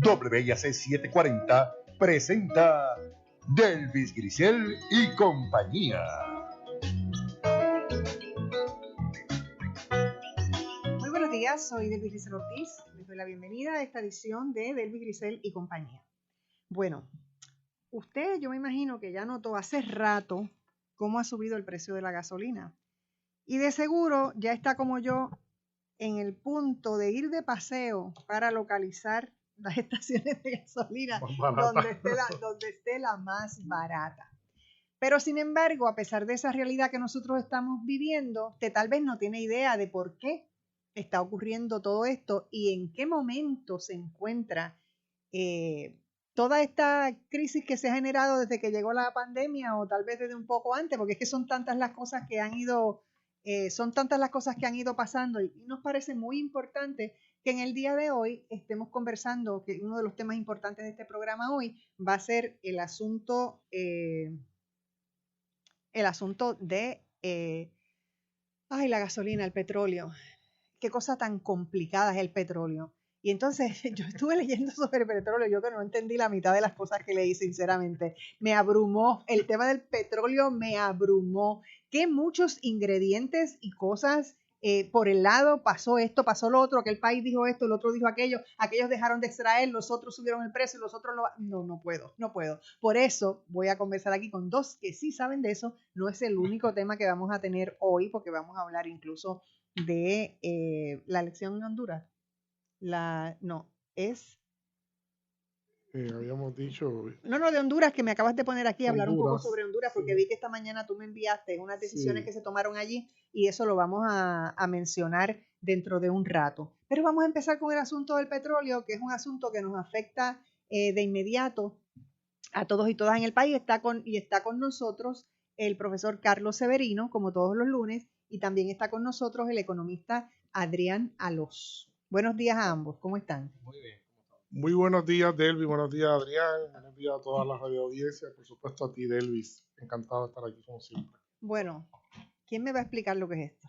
WIAC 740 presenta Delvis Grisel y compañía. Muy buenos días, soy Delvis Grisel Ortiz. Les doy la bienvenida a esta edición de Delvis Grisel y compañía. Bueno, usted, yo me imagino que ya notó hace rato cómo ha subido el precio de la gasolina. Y de seguro ya está como yo en el punto de ir de paseo para localizar las estaciones de gasolina donde esté la más barata. Pero sin embargo, a pesar de esa realidad que nosotros estamos viviendo, usted tal vez no tiene idea de por qué está ocurriendo todo esto y en qué momento se encuentra toda esta crisis que se ha generado desde que llegó la pandemia o tal vez desde un poco antes, porque es que son tantas las cosas que han ido pasando y nos parece muy importante que en el día de hoy estemos conversando, que uno de los temas importantes de este programa hoy va a ser el asunto de la gasolina, el petróleo. Qué cosa tan complicada es el petróleo. Y entonces yo estuve leyendo sobre el petróleo, yo que no entendí la mitad de las cosas que leí, sinceramente. Me abrumó, el tema del petróleo me abrumó. Que muchos ingredientes y cosas por el lado, pasó esto, pasó lo otro, aquel país dijo esto, el otro dijo aquello, aquellos dejaron de extraer, los otros subieron el precio, los otros no puedo. Por eso voy a conversar aquí con dos que sí saben de eso. No es el único tema que vamos a tener hoy, porque vamos a hablar incluso de la elección en Honduras. Habíamos dicho... No, de Honduras, que me acabas de poner aquí a hablar un poco sobre Honduras, porque sí. Vi que esta mañana tú me enviaste unas decisiones que se tomaron allí y eso lo vamos a mencionar dentro de un rato. Pero vamos a empezar con el asunto del petróleo, que es un asunto que nos afecta de inmediato a todos y todas en el país. Está con nosotros el profesor Carlos Severino, como todos los lunes, y también está con nosotros el economista Adrián Alós. Buenos días a ambos, ¿cómo están? Muy bien. Muy buenos días, Delvis, buenos días, Adrián, buenos días a toda la radio audiencia, por supuesto a ti, Delvis. Encantado de estar aquí como siempre. Bueno, ¿quién me va a explicar lo que es esto?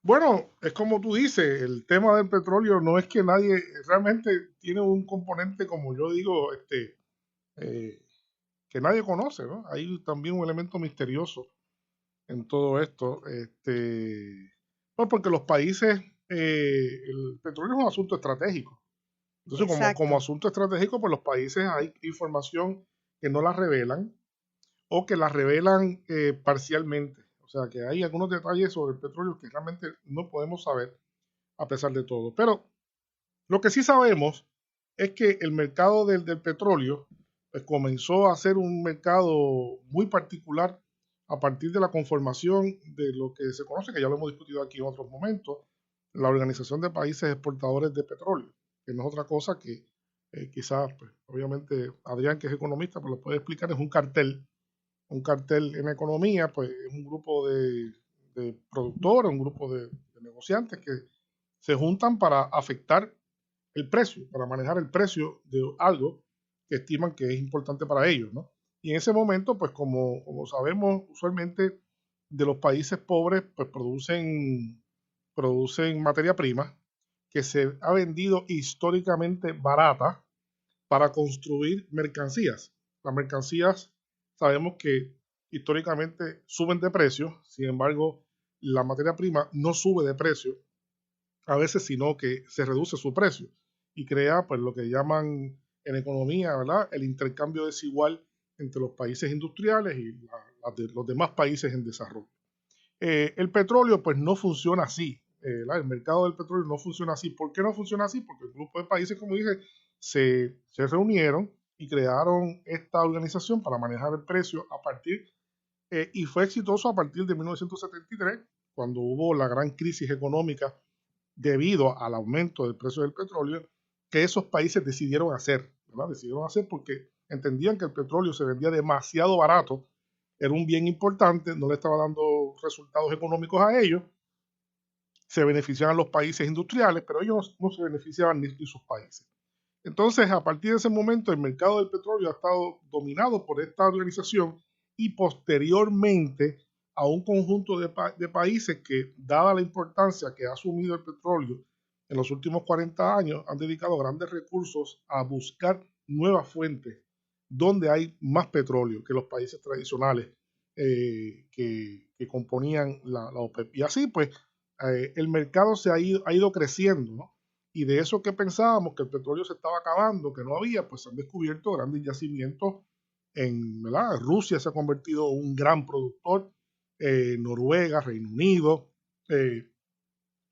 Bueno, es como tú dices, el tema del petróleo no es que nadie realmente tiene un componente, como yo digo, que nadie conoce, ¿no? Hay también un elemento misterioso en todo esto, pues porque los países, el petróleo es un asunto estratégico. Entonces, como asunto estratégico, pues los países hay información que no la revelan o que la revelan parcialmente. O sea, que hay algunos detalles sobre el petróleo que realmente no podemos saber a pesar de todo. Pero lo que sí sabemos es que el mercado del petróleo pues, comenzó a ser un mercado muy particular a partir de la conformación de lo que se conoce, que ya lo hemos discutido aquí en otros momentos, la Organización de Países Exportadores de Petróleo, que no es otra cosa que quizás, pues, obviamente, Adrián, que es economista, pues lo puede explicar, es un cartel en economía, pues es un grupo de productores, un grupo de negociantes que se juntan para afectar el precio, para manejar el precio de algo que estiman que es importante para ellos, ¿no? Y en ese momento, pues como sabemos, usualmente de los países pobres, pues producen materia prima que se ha vendido históricamente barata para construir mercancías. Las mercancías sabemos que históricamente suben de precio, sin embargo, la materia prima no sube de precio a veces, sino que se reduce su precio y crea pues lo que llaman en economía, ¿verdad?, el intercambio desigual entre los países industriales y los demás países en desarrollo. El petróleo pues no funciona así. El mercado del petróleo no funciona así. ¿Por qué no funciona así? Porque el grupo de países, como dije, se reunieron y crearon esta organización para manejar el precio y fue exitoso a partir de 1973, cuando hubo la gran crisis económica debido al aumento del precio del petróleo, que esos países decidieron hacer, ¿verdad? Decidieron hacer porque entendían que el petróleo se vendía demasiado barato, era un bien importante, no le estaba dando resultados económicos a ellos, se beneficiaban los países industriales, pero ellos no se beneficiaban ni sus países. Entonces, a partir de ese momento, el mercado del petróleo ha estado dominado por esta organización y posteriormente a un conjunto de países que, dada la importancia que ha asumido el petróleo en los últimos 40 años han dedicado grandes recursos a buscar nuevas fuentes donde hay más petróleo que los países tradicionales que componían la OPEP. Y así pues el mercado se ha ido creciendo, ¿no? Y de eso que pensábamos que el petróleo se estaba acabando, que no había, pues se han descubierto grandes yacimientos ¿verdad? Rusia se ha convertido en un gran productor, Noruega, Reino Unido,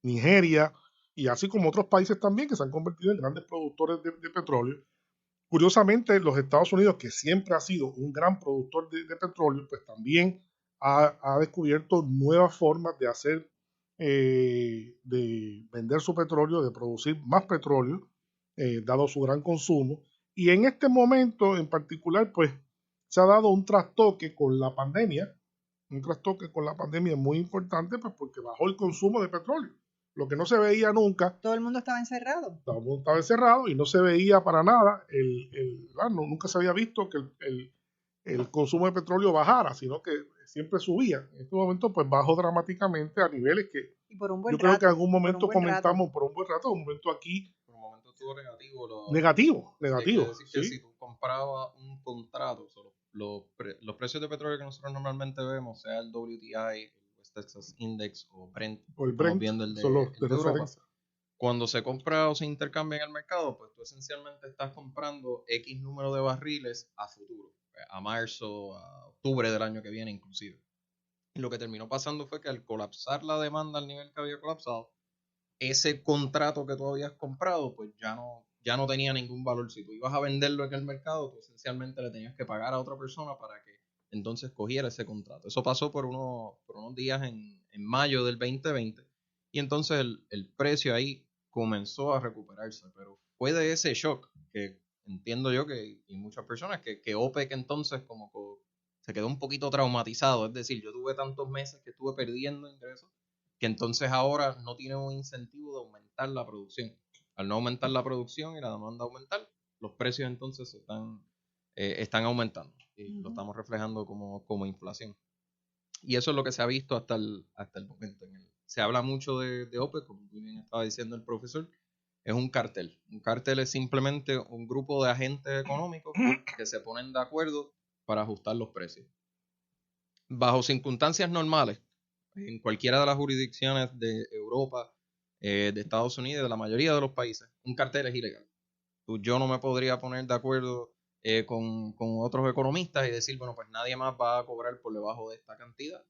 Nigeria, y así como otros países también que se han convertido en grandes productores de petróleo. Curiosamente, los Estados Unidos, que siempre ha sido un gran productor de petróleo, pues también ha descubierto nuevas formas de hacer, de vender su petróleo, de producir más petróleo, dado su gran consumo. Y en este momento en particular, pues se ha dado un trastoque con la pandemia, muy importante, pues porque bajó el consumo de petróleo, lo que no se veía nunca. Todo el mundo estaba encerrado. Todo el mundo estaba encerrado y no se veía para nada, nunca se había visto que el consumo de petróleo bajara, sino que siempre subía. En este momento, pues bajó dramáticamente a niveles que y por un buen yo creo rato, que en algún momento por un buen comentamos rato. por un buen rato, un momento aquí. Por un momento estuvo negativo. Negativo. Hay que decir que ¿sí? si tú comprabas un contrato, los precios de petróleo que nosotros normalmente vemos, sea el WTI, el West Texas Index o Brent, O el Brent, viendo el de, son los el de de Europa, referencia. cuando se compra o se intercambia en el mercado, pues tú esencialmente estás comprando X número de barriles a futuro, a marzo, a octubre del año que viene inclusive. Y lo que terminó pasando fue que al colapsar la demanda al nivel que había colapsado, ese contrato que tú habías comprado, pues ya no tenía ningún valor. Si tú ibas a venderlo en el mercado, tú esencialmente le tenías que pagar a otra persona para que entonces cogiera ese contrato. Eso pasó por unos días en mayo del 2020 y entonces el precio ahí comenzó a recuperarse, pero fue de ese shock que entiendo yo que y muchas personas que OPEC entonces como se quedó un poquito traumatizado, es decir, yo tuve tantos meses que estuve perdiendo ingresos que entonces ahora no tiene un incentivo de aumentar la producción. Al no aumentar la producción y la demanda aumentar, los precios entonces están aumentando y lo estamos reflejando como inflación. Y eso es lo que se ha visto hasta el momento. Se habla mucho de OPEC, como bien estaba diciendo el profesor, es un cartel. Un cartel es simplemente un grupo de agentes económicos que se ponen de acuerdo para ajustar los precios. Bajo circunstancias normales, en cualquiera de las jurisdicciones de Europa, de Estados Unidos, de la mayoría de los países, un cartel es ilegal. Yo no me podría poner de acuerdo con otros economistas y decir, bueno, pues nadie más va a cobrar por debajo de esta cantidad,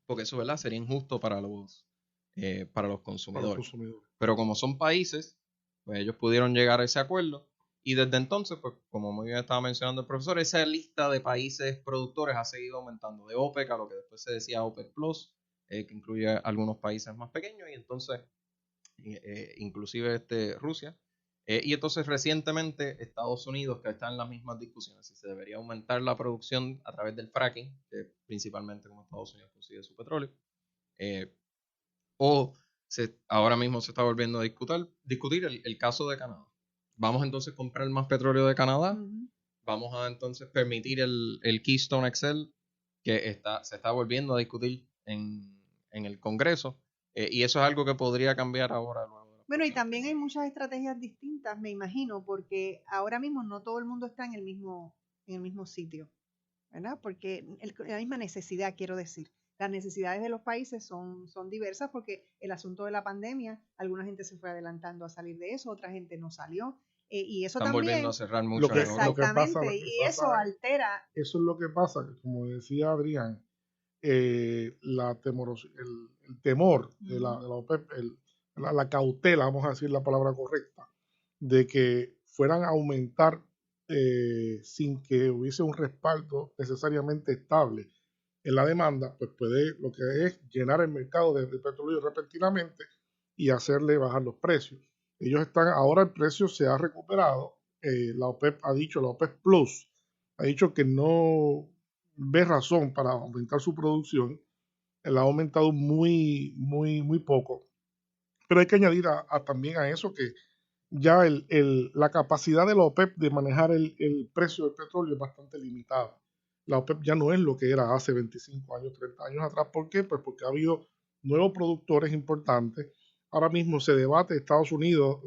porque eso, ¿verdad?, sería injusto para los consumidores. Pero como son países, pues ellos pudieron llegar a ese acuerdo y desde entonces, pues como muy bien estaba mencionando el profesor, esa lista de países productores ha seguido aumentando de OPEC a lo que después se decía OPEC Plus, que incluye algunos países más pequeños y entonces inclusive Rusia. Y entonces recientemente Estados Unidos, que está en las mismas discusiones, si se debería aumentar la producción a través del fracking, que principalmente como Estados Unidos consigue su petróleo, ahora mismo se está volviendo a discutir el caso de Canadá. Vamos entonces a comprar más petróleo de Canadá, vamos a entonces permitir el Keystone XL, que se está volviendo a discutir en el Congreso, y eso es algo que podría cambiar ahora luego. Bueno, y también hay muchas estrategias distintas, me imagino, porque ahora mismo no todo el mundo está en el mismo sitio, ¿verdad? Porque la misma necesidad, quiero decir. Las necesidades de los países son diversas porque el asunto de la pandemia, alguna gente se fue adelantando a salir de eso, otra gente no salió. Y eso están también volviendo a cerrar mucho. Exactamente, y eso altera. Eso es lo que pasa, como decía Adrián, el temor de la OPEP, la cautela, vamos a decir la palabra correcta, de que fueran a aumentar sin que hubiese un respaldo necesariamente estable en la demanda, pues puede lo que es llenar el mercado de petróleo repentinamente y hacerle bajar los precios. Ahora el precio se ha recuperado, la OPEP ha dicho, la OPEP Plus ha dicho que no ve razón para aumentar su producción, la ha aumentado muy, muy, muy poco. Pero hay que añadir también a eso que ya la capacidad de la OPEP de manejar el precio del petróleo es bastante limitada. La OPEP ya no es lo que era hace 25 años, 30 años atrás. ¿Por qué? Pues porque ha habido nuevos productores importantes, ahora mismo se debate Estados Unidos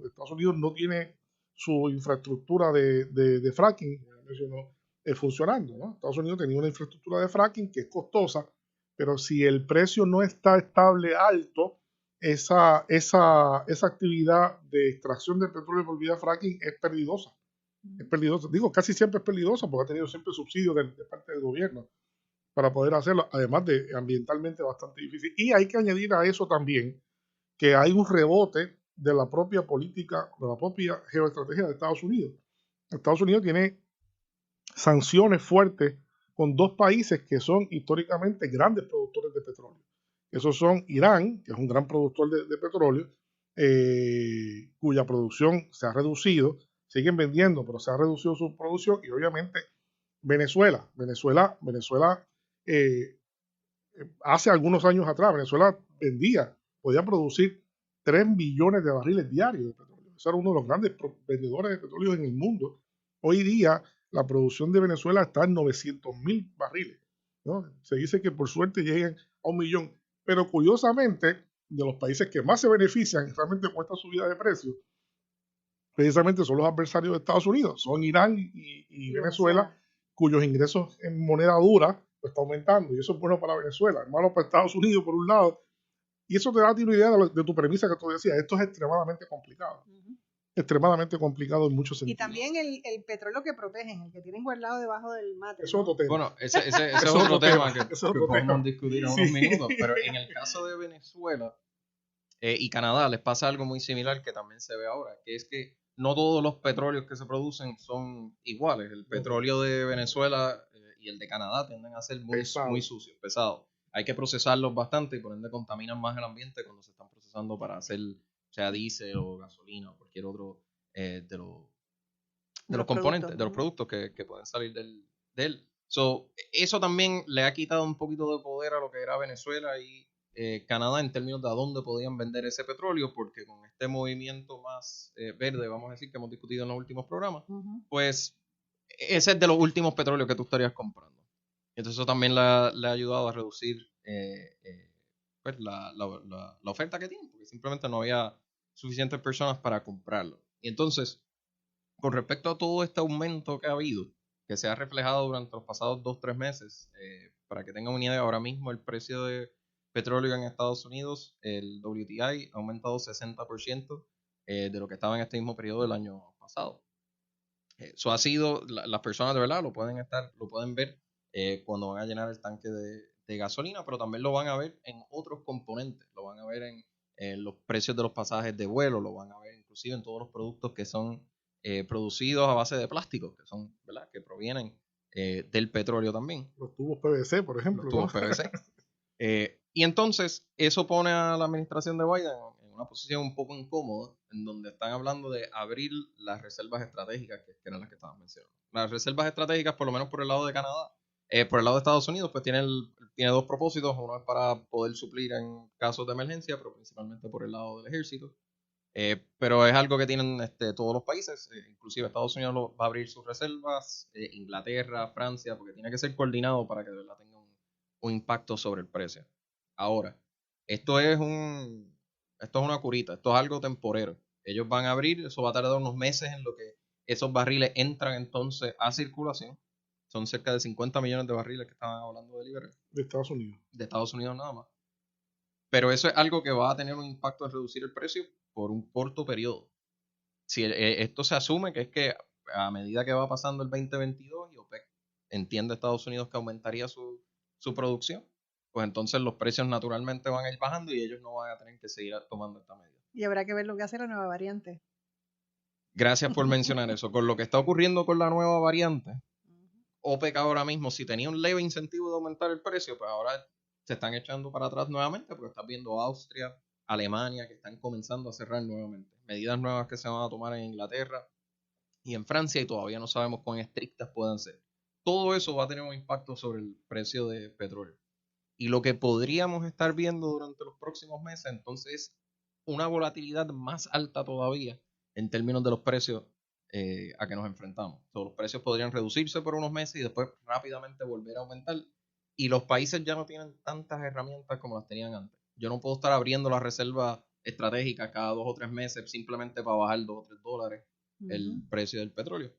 no tiene su infraestructura de fracking, como mencionó, funcionando, ¿no? Estados Unidos tenía una infraestructura de fracking que es costosa, pero si el precio no está estable alto, esa actividad de extracción de petróleo por vía fracking es peligrosa. Es peligrosa. Digo, casi siempre es peligrosa porque ha tenido siempre subsidios de parte del gobierno para poder hacerlo, además de ambientalmente bastante difícil. Y hay que añadir a eso también que hay un rebote de la propia política, de la propia geoestrategia de Estados Unidos. Estados Unidos tiene sanciones fuertes con dos países que son históricamente grandes productores de petróleo. Esos son Irán, que es un gran productor de petróleo, cuya producción se ha reducido, siguen vendiendo, pero se ha reducido su producción, y obviamente Venezuela hace algunos años atrás, Venezuela podía producir 3 millones de barriles diarios de petróleo. Eso era uno de los grandes vendedores de petróleo en el mundo. Hoy día la producción de Venezuela está en 900.000 barriles, ¿no? Se dice que por suerte lleguen a 1 millón. Pero curiosamente, de los países que más se benefician realmente con esta subida de precios, precisamente son los adversarios de Estados Unidos, son Irán y Venezuela, cuyos ingresos en moneda dura pues, está aumentando, y eso es bueno para Venezuela, es malo para Estados Unidos por un lado, y eso te da una idea de tu premisa que tú decías. Esto es extremadamente complicado. Extremadamente complicado en muchos sentidos. Y también el petróleo que protegen, el que tienen guardado debajo del mate. Eso es otro tema. Bueno, ese es otro tema que otro podemos discutir en unos minutos, pero en el caso de Venezuela y Canadá les pasa algo muy similar que también se ve ahora, que es que no todos los petróleos que se producen son iguales. El petróleo de Venezuela y el de Canadá tienden a ser muy sucios, pesados. Hay que procesarlos bastante y por ende contaminan más el ambiente cuando se están procesando para hacer sea diésel o gasolina o cualquier otro de los componentes, de los productos que pueden salir de él. Eso también le ha quitado un poquito de poder a lo que era Venezuela y Canadá en términos de a dónde podían vender ese petróleo, porque con este movimiento más verde, vamos a decir, que hemos discutido en los últimos programas, pues ese es de los últimos petróleos que tú estarías comprando. Entonces eso también le ha ayudado a reducir pues la oferta que tienen, porque simplemente no había suficientes personas para comprarlo. Y entonces, con respecto a todo este aumento que ha habido, que se ha reflejado durante los pasados 2-3 meses, para que tengan una idea, ahora mismo el precio de petróleo en Estados Unidos, el WTI, ha aumentado 60% de lo que estaba en este mismo periodo del año pasado. Eso ha sido, las personas de verdad lo pueden ver cuando van a llenar el tanque de gasolina, pero también lo van a ver en otros componentes, lo van a ver en los precios de los pasajes de vuelo, lo van a ver inclusive en todos los productos que son producidos a base de plástico, que son, ¿verdad?, que provienen del petróleo también. Los tubos PVC, por ejemplo. Los tubos PVC. Y entonces eso pone a la administración de Biden en una posición un poco incómoda, en donde están hablando de abrir las reservas estratégicas, que eran las que estaban mencionando. Las reservas estratégicas, por lo menos por el lado de Canadá, por el lado de Estados Unidos, pues tiene dos propósitos. Uno es para poder suplir en casos de emergencia, pero principalmente por el lado del ejército. Pero es algo que tienen todos los países, inclusive Estados Unidos va a abrir sus reservas, Inglaterra, Francia, porque tiene que ser coordinado para que de verdad tenga un impacto sobre el precio. Ahora, esto es una curita, esto es algo temporero. Ellos van a abrir, eso va a tardar unos meses en lo que esos barriles entran entonces a circulación. Son cerca de 50 millones de barriles que estaban hablando de liberar. De Estados Unidos. De Estados Unidos nada más. Pero eso es algo que va a tener un impacto en reducir el precio por un corto periodo. Si esto se asume que es que a medida que va pasando el 2022 y OPEC entiende Estados Unidos que aumentaría su producción, pues entonces los precios naturalmente van a ir bajando y ellos no van a tener que seguir tomando esta medida. Y habrá que ver lo que hace la nueva variante. Gracias por mencionar eso. Con lo que está ocurriendo con la nueva variante, OPEC ahora mismo, si tenía un leve incentivo de aumentar el precio, pues ahora se están echando para atrás nuevamente, porque estás viendo Austria, Alemania, que están comenzando a cerrar nuevamente. Medidas nuevas que se van a tomar en Inglaterra y en Francia, y todavía no sabemos cuán estrictas puedan ser. Todo eso va a tener un impacto sobre el precio de petróleo. Y lo que podríamos estar viendo durante los próximos meses, entonces, es una volatilidad más alta todavía en términos de los precios a que nos enfrentamos. Los precios podrían reducirse por unos meses y después rápidamente volver a aumentar. Y los países ya no tienen tantas herramientas como las tenían antes. Yo no puedo estar abriendo la reserva estratégicas cada 2 o 3 meses simplemente para bajar 2 o 3 dólares el precio del petróleo.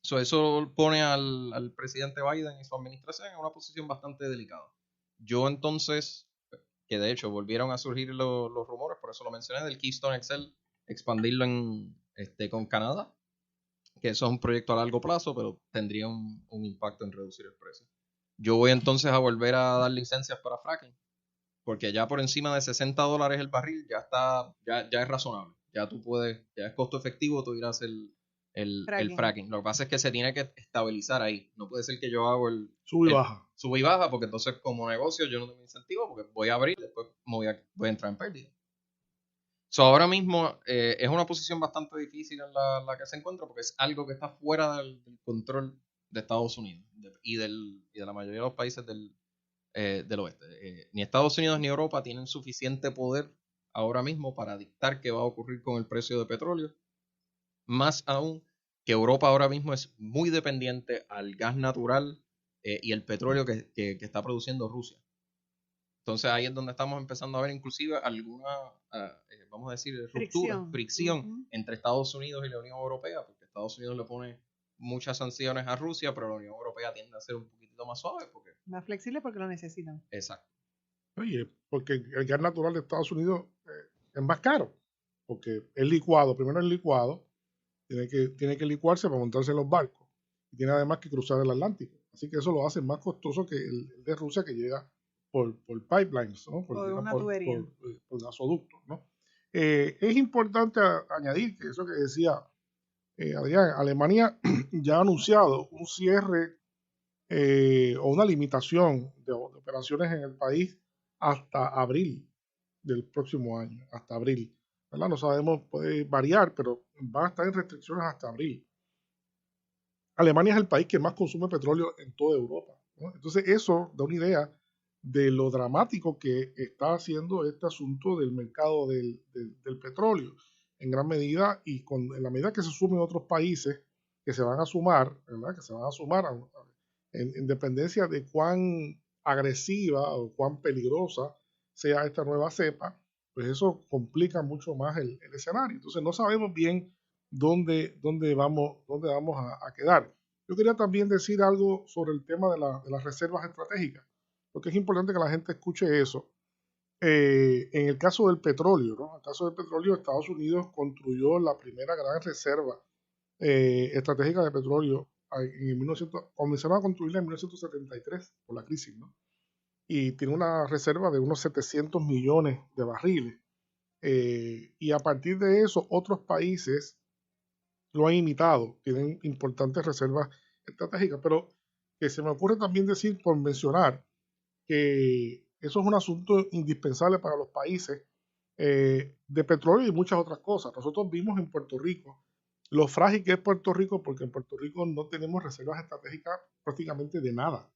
Eso pone al presidente Biden y su administración en una posición bastante delicada. Yo entonces, que de hecho volvieron a surgir los rumores, por eso lo mencioné, del Keystone XL, expandirlo con Canadá, que eso es un proyecto a largo plazo, pero tendría un impacto en reducir el precio. Yo voy entonces a volver a dar licencias para fracking, porque ya por encima de $60 el barril ya es razonable. Ya es costo efectivo tú ir a hacer el fracking. Lo que pasa es que se tiene que estabilizar ahí. No puede ser que yo hago sube y baja, porque entonces como negocio yo no tengo incentivo, porque voy a abrir, después voy a entrar en pérdida. Ahora mismo es una posición bastante difícil en la que se encuentra, porque es algo que está fuera del control de Estados Unidos y de la mayoría de los países del oeste. Ni Estados Unidos ni Europa tienen suficiente poder ahora mismo para dictar qué va a ocurrir con el precio de petróleo. Más aún que Europa ahora mismo es muy dependiente al gas natural y el petróleo que está produciendo Rusia. Entonces ahí es donde estamos empezando a ver inclusive alguna, vamos a decir, fricción entre Estados Unidos y la Unión Europea, porque Estados Unidos le pone muchas sanciones a Rusia, pero la Unión Europea tiende a ser un poquito más suave. Más flexible porque lo necesitan. Exacto. Oye, porque el gas natural de Estados Unidos es más caro, porque es licuado, primero es licuado, tiene que licuarse para montarse en los barcos, y tiene además que cruzar el Atlántico, así que eso lo hace más costoso que el de Rusia, que llega por pipelines, ¿no? por gasoductos, ¿no? Es importante añadir que eso que decía Adrián, Alemania ya ha anunciado un cierre o una limitación de operaciones en el país hasta abril del próximo año, hasta abril, ¿verdad? No sabemos, puede variar, pero va a estar en restricciones hasta abril. Alemania es el país que más consume petróleo en toda Europa, ¿no? Entonces eso da una idea de lo dramático que está haciendo este asunto del mercado del petróleo, en gran medida, y en la medida que se sumen otros países que se van a sumar, ¿verdad? Que se van a sumar en dependencia de cuán agresiva o cuán peligrosa sea esta nueva cepa, pues eso complica mucho más el escenario. Entonces no sabemos bien dónde vamos a quedar. Yo quería también decir algo sobre el tema de las reservas estratégicas, porque es importante que la gente escuche eso. En el caso del petróleo, ¿no? En el caso del petróleo, Estados Unidos construyó la primera gran reserva estratégica de petróleo comenzaron a construirla en 1973 por la crisis, ¿no? Y tiene una reserva de unos 700 millones de barriles. Y a partir de eso, otros países lo han imitado, tienen importantes reservas estratégicas, pero que se me ocurre también decir, por mencionar, que eso es un asunto indispensable para los países de petróleo y muchas otras cosas. Nosotros vimos en Puerto Rico lo frágil que es Puerto Rico, porque en Puerto Rico no tenemos reservas estratégicas prácticamente de nada.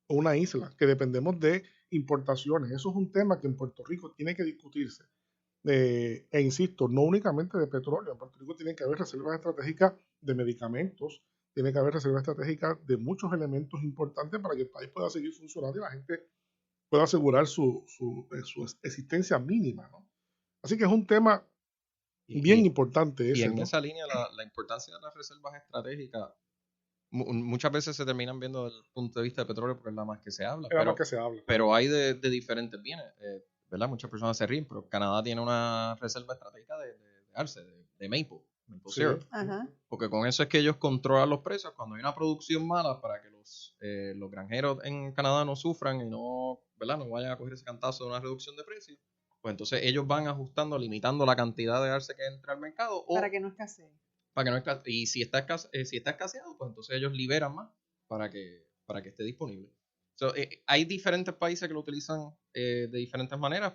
Una isla que dependemos de importaciones. Eso es un tema que en Puerto Rico tiene que discutirse. E insisto, no únicamente de petróleo. En Puerto Rico tiene que haber reservas estratégicas de medicamentos, tiene que haber reservas estratégicas de muchos elementos importantes para que el país pueda seguir funcionando y la gente pueda asegurar su existencia mínima, ¿no? Así que es un tema bien importante ese, y en ¿no? esa línea la importancia de las reservas estratégicas muchas veces se terminan viendo desde el punto de vista de petróleo porque es la más que se habla. Pero hay de diferentes bienes, ¿verdad? Muchas personas se ríen, pero Canadá tiene una reserva estratégica de arce, de maple syrup. Ajá. Porque con eso es que ellos controlan los precios. Cuando hay una producción mala, para que los granjeros en Canadá no sufran y no vayan a coger ese cantazo de una reducción de precios, pues entonces ellos van ajustando, limitando la cantidad de arce que entra al mercado. Para que no escasee. Y si está escaseado, pues entonces ellos liberan más para que esté disponible. Hay diferentes países que lo utilizan de diferentes maneras.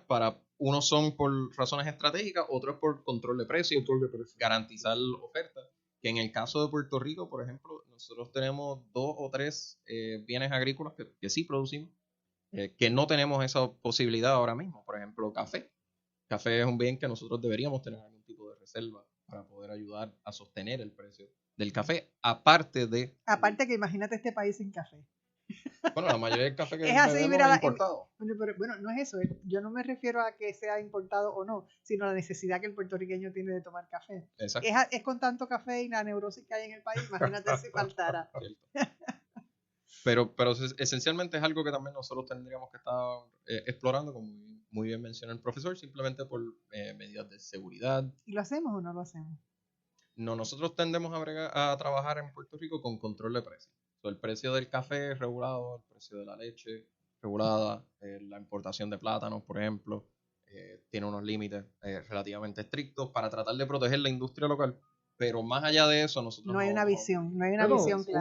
Unos son por razones estratégicas, otros por control de precios, garantizar ofertas. Que en el caso de Puerto Rico, por ejemplo, nosotros tenemos 2 o 3 bienes agrícolas que sí producimos, que no tenemos esa posibilidad ahora mismo. Por ejemplo, café. Café es un bien que nosotros deberíamos tener algún tipo de reserva para poder ayudar a sostener el precio del café, aparte que imagínate este país sin café. Bueno, la mayoría del café que Es así, bebemos mira, es importado. Bueno, no es eso. Yo no me refiero a que sea importado o no, sino a la necesidad que el puertorriqueño tiene de tomar café. Exacto. Es con tanto café y la neurosis que hay en el país, imagínate si faltara. Pero esencialmente es algo que también nosotros tendríamos que estar explorando, como muy bien mencionó el profesor, simplemente por medidas de seguridad. ¿Y lo hacemos o no lo hacemos? No, nosotros tendemos a trabajar en Puerto Rico con control de precios. El precio del café es regulado, el precio de la leche regulada, la importación de plátanos, por ejemplo, tiene unos límites relativamente estrictos para tratar de proteger la industria local. Pero más allá de eso, nosotros no hay una visión clara.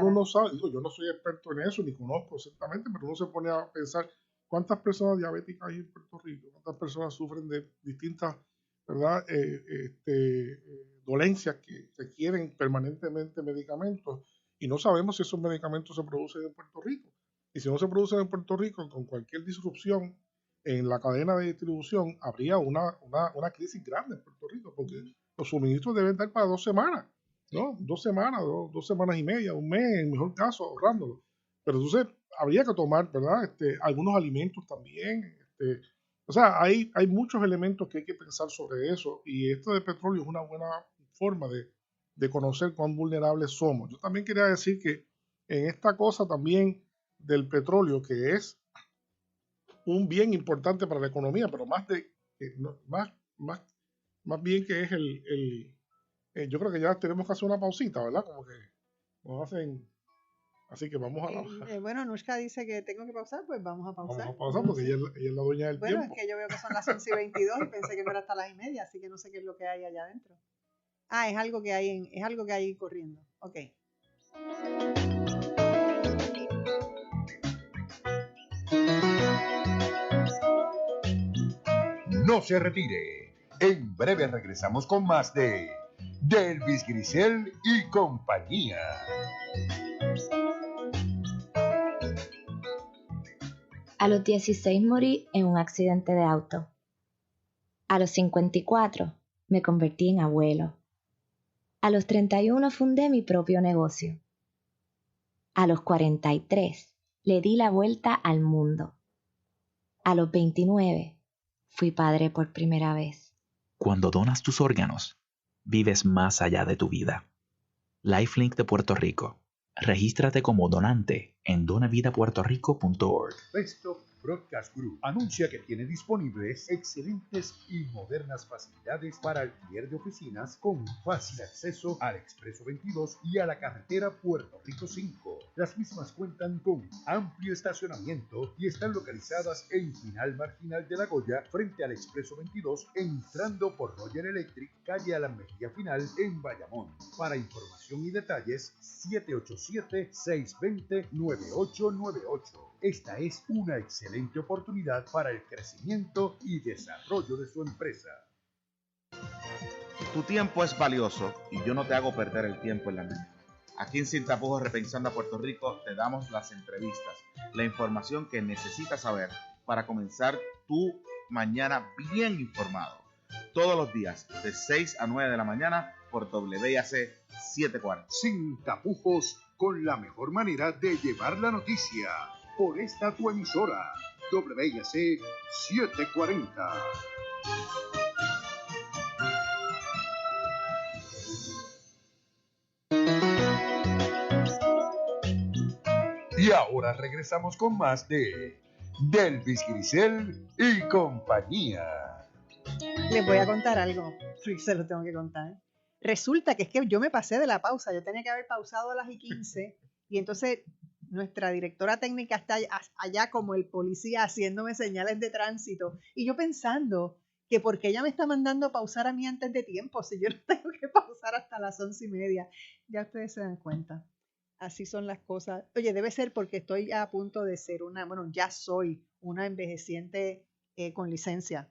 Uno no sabe, yo no soy experto en eso, ni conozco exactamente, pero uno se pone a pensar cuántas personas diabéticas hay en Puerto Rico, cuántas personas sufren de distintas, ¿verdad? Dolencias que requieren permanentemente medicamentos, y no sabemos si esos medicamentos se producen en Puerto Rico. Y si no se producen en Puerto Rico, con cualquier disrupción en la cadena de distribución, habría una crisis grande en Puerto Rico, porque los suministros deben dar para 2 semanas, ¿no? 2 semanas, 2 semanas y media, un mes, en el mejor caso, ahorrándolo. Pero entonces habría que tomar, ¿verdad? Algunos alimentos también. O sea, hay muchos elementos que hay que pensar sobre eso, y esto de petróleo es una buena forma de conocer cuán vulnerables somos. Yo también quería decir que en esta cosa también del petróleo, que es un bien importante para la economía, pero más bien que es yo creo que ya tenemos que hacer una pausita, ¿verdad? Como que nos hacen, así que vamos a... bueno, Anushka dice que tengo que pausar, pues vamos a pausar. Vamos a pausar porque ella es la dueña del tiempo. Bueno, es que yo veo que son las 11:22 y pensé que no era hasta las 1:30, así que no sé qué es lo que hay allá adentro. Es algo que hay corriendo. Ok. No se retire. En breve regresamos con más de Delvis Grisel y compañía. A los 16 morí en un accidente de auto. A los 54 me convertí en abuelo. A los 31 fundé mi propio negocio. A los 43 le di la vuelta al mundo. A los 29 fui padre por primera vez. Cuando donas tus órganos, vives más allá de tu vida. Lifelink de Puerto Rico. Regístrate como donante en donavidapuertorico.org. Festo Broadcast Group anuncia que tiene disponibles excelentes y modernas facilidades para alquiler de oficinas con fácil acceso al Expreso 22 y a la carretera Puerto Rico 5. Las mismas cuentan con amplio estacionamiento y están localizadas en Final Marginal de La Goya, frente al Expreso 22, entrando por Roger Electric, calle Alan Mejía Final, en Bayamón. Para información y detalles, 787-620-9898. Esta es una excelente oportunidad para el crecimiento y desarrollo de su empresa. Tu tiempo es valioso y yo no te hago perder el tiempo en la mente. Aquí en Sin Tapujos Repensando a Puerto Rico te damos las entrevistas, la información que necesitas saber para comenzar tu mañana bien informado. Todos los días de 6 a 9 de la mañana por WIAC 740. Sin Tapujos, con la mejor manera de llevar la noticia. Por esta tu emisora, WIAC 740. Y ahora regresamos con más de Delvis Grisel y compañía. Les voy a contar algo, se lo tengo que contar. Resulta que es que yo me pasé de la pausa, yo tenía que haber pausado a las 15 y entonces nuestra directora técnica está allá como el policía haciéndome señales de tránsito y yo pensando que por qué ella me está mandando pausar a mí antes de tiempo si yo no tengo que pausar hasta las 11:30. Ya ustedes se dan cuenta. Así son las cosas. Oye, debe ser porque estoy a punto de ser ya soy una envejeciente con licencia.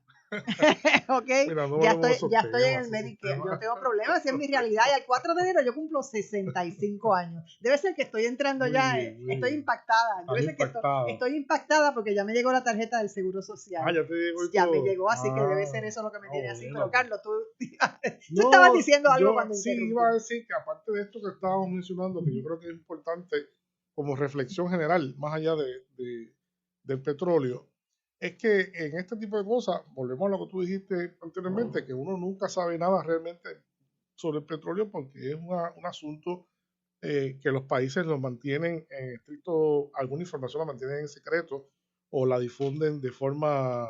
Ok, Mira, no ya estoy en el así, Medicare, yo no tengo problemas, si es mi realidad, y al 4 de enero yo cumplo 65 años. Debe ser que estoy entrando estoy impactada. Debe ser que estoy impactada porque ya me llegó la tarjeta del Seguro Social. Ya te llegó y ya todo. me llegó, así que debe ser eso lo que me tiene así. Bueno. Pero Carlos, tú estabas diciendo algo cuando sí, iba a decir que aparte de esto que estábamos mencionando, que yo creo que es importante como reflexión general, más allá del petróleo, es que en este tipo de cosas, volvemos a lo que tú dijiste anteriormente, que uno nunca sabe nada realmente sobre el petróleo porque es un asunto que los países lo mantienen en estricto, alguna información la mantienen en secreto o la difunden de forma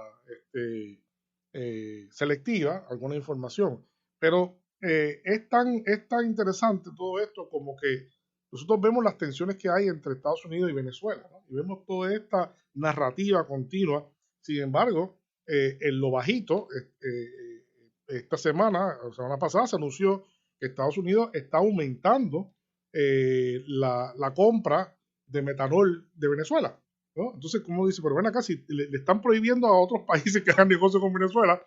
selectiva, alguna información. Pero es tan interesante todo esto como que nosotros vemos las tensiones que hay entre Estados Unidos y Venezuela, ¿no? Y vemos toda esta narrativa continua. Sin embargo, en lo bajito, esta semana, la semana pasada, se anunció que Estados Unidos está aumentando la compra de metanol de Venezuela, ¿no? Entonces, como dice, pero ven acá, si le están prohibiendo a otros países que hagan negocio con Venezuela,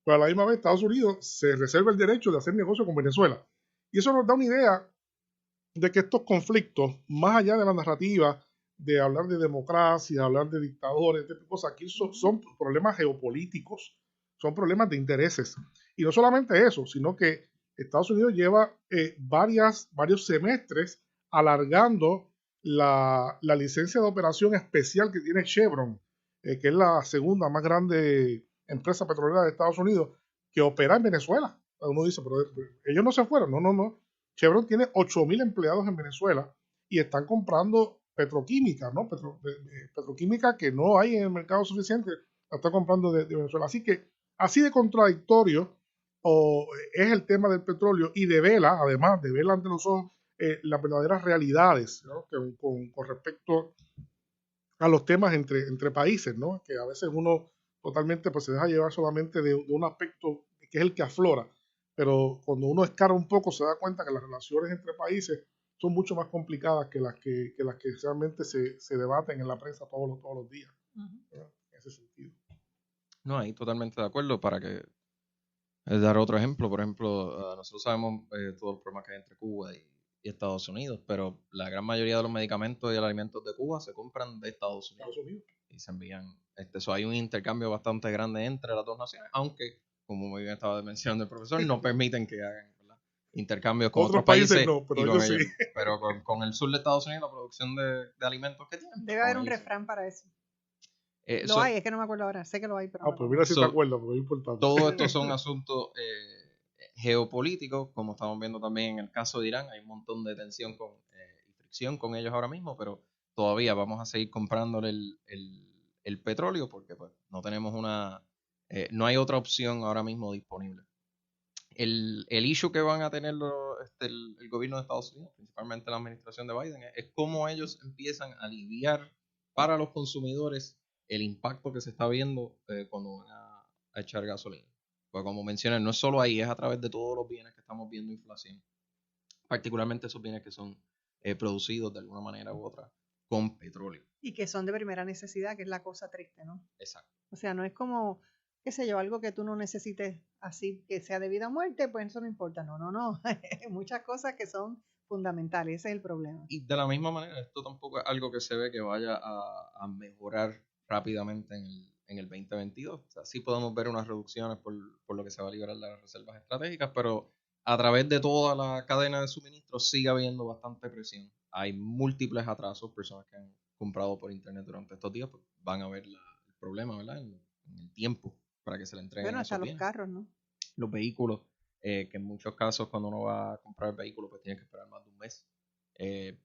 pero a la misma vez Estados Unidos se reserva el derecho de hacer negocio con Venezuela. Y eso nos da una idea de que estos conflictos, más allá de la narrativa de hablar de democracia, hablar de dictadores, este tipo de cosas, aquí son problemas geopolíticos, son problemas de intereses. Y no solamente eso, sino que Estados Unidos lleva varios semestres alargando la licencia de operación especial que tiene Chevron, que es la segunda más grande empresa petrolera de Estados Unidos, que opera en Venezuela. Uno dice, pero ellos no se fueron. No. Chevron tiene 8.000 empleados en Venezuela y están comprando petroquímica, ¿no? Petroquímica que no hay en el mercado suficiente, la están comprando de Venezuela. Así que, así de contradictorio es el tema del petróleo y devela, además, devela ante los ojos las verdaderas realidades, ¿no? Con respecto a los temas entre países, ¿no? Que a veces uno totalmente pues, se deja llevar solamente de un aspecto que es el que aflora. Pero cuando uno escarba un poco se da cuenta que las relaciones entre países son mucho más complicadas que las que realmente se debaten en la prensa todos los días. En ese sentido. No, ahí totalmente de acuerdo. Para que dar otro ejemplo, por ejemplo, nosotros sabemos todos los problemas que hay entre Cuba y Estados Unidos, pero la gran mayoría de los medicamentos y los alimentos de Cuba se compran de Estados Unidos. Y se envían. So hay un intercambio bastante grande entre las dos naciones, aunque, como muy bien estaba mencionando el profesor, no permiten que hagan, ¿verdad?, intercambios con otros países no, pero y ellos con ellos. sí. Pero con el sur de Estados Unidos, la producción de alimentos que tienen. Debe haber un refrán para eso. Lo hay, es que no me acuerdo ahora. Sé que lo hay, pero pues mira si te acuerdas, porque es importante. Todo esto son asuntos geopolíticos, como estamos viendo también en el caso de Irán. Hay un montón de tensión y fricción con ellos ahora mismo, pero todavía vamos a seguir comprándole el petróleo porque pues no tenemos no hay otra opción ahora mismo disponible. El issue que van a tener el gobierno de Estados Unidos, principalmente la administración de Biden, es cómo ellos empiezan a aliviar para los consumidores el impacto que se está viendo cuando van a echar gasolina. Pues como mencioné, no es solo ahí, es a través de todos los bienes que estamos viendo inflación. Particularmente esos bienes que son producidos de alguna manera u otra con petróleo. Y que son de primera necesidad, que es la cosa triste, ¿no? Exacto. O sea, no es como, qué sé yo, algo que tú no necesites así, que sea de vida o muerte, pues eso no importa. No. Hay muchas cosas que son fundamentales, ese es el problema. Y de la misma manera, esto tampoco es algo que se ve que vaya a mejorar rápidamente en el 2022. O sea, sí podemos ver unas reducciones por lo que se va a liberar las reservas estratégicas, pero a través de toda la cadena de suministro sigue habiendo bastante presión. Hay múltiples atrasos, personas que han comprado por internet durante estos días pues van a ver el problema, ¿verdad? En el tiempo para que se le entreguen. Bueno, hasta los bienes. carros, ¿no? Los vehículos, que en muchos casos cuando uno va a comprar el vehículo pues tiene que esperar más de un mes.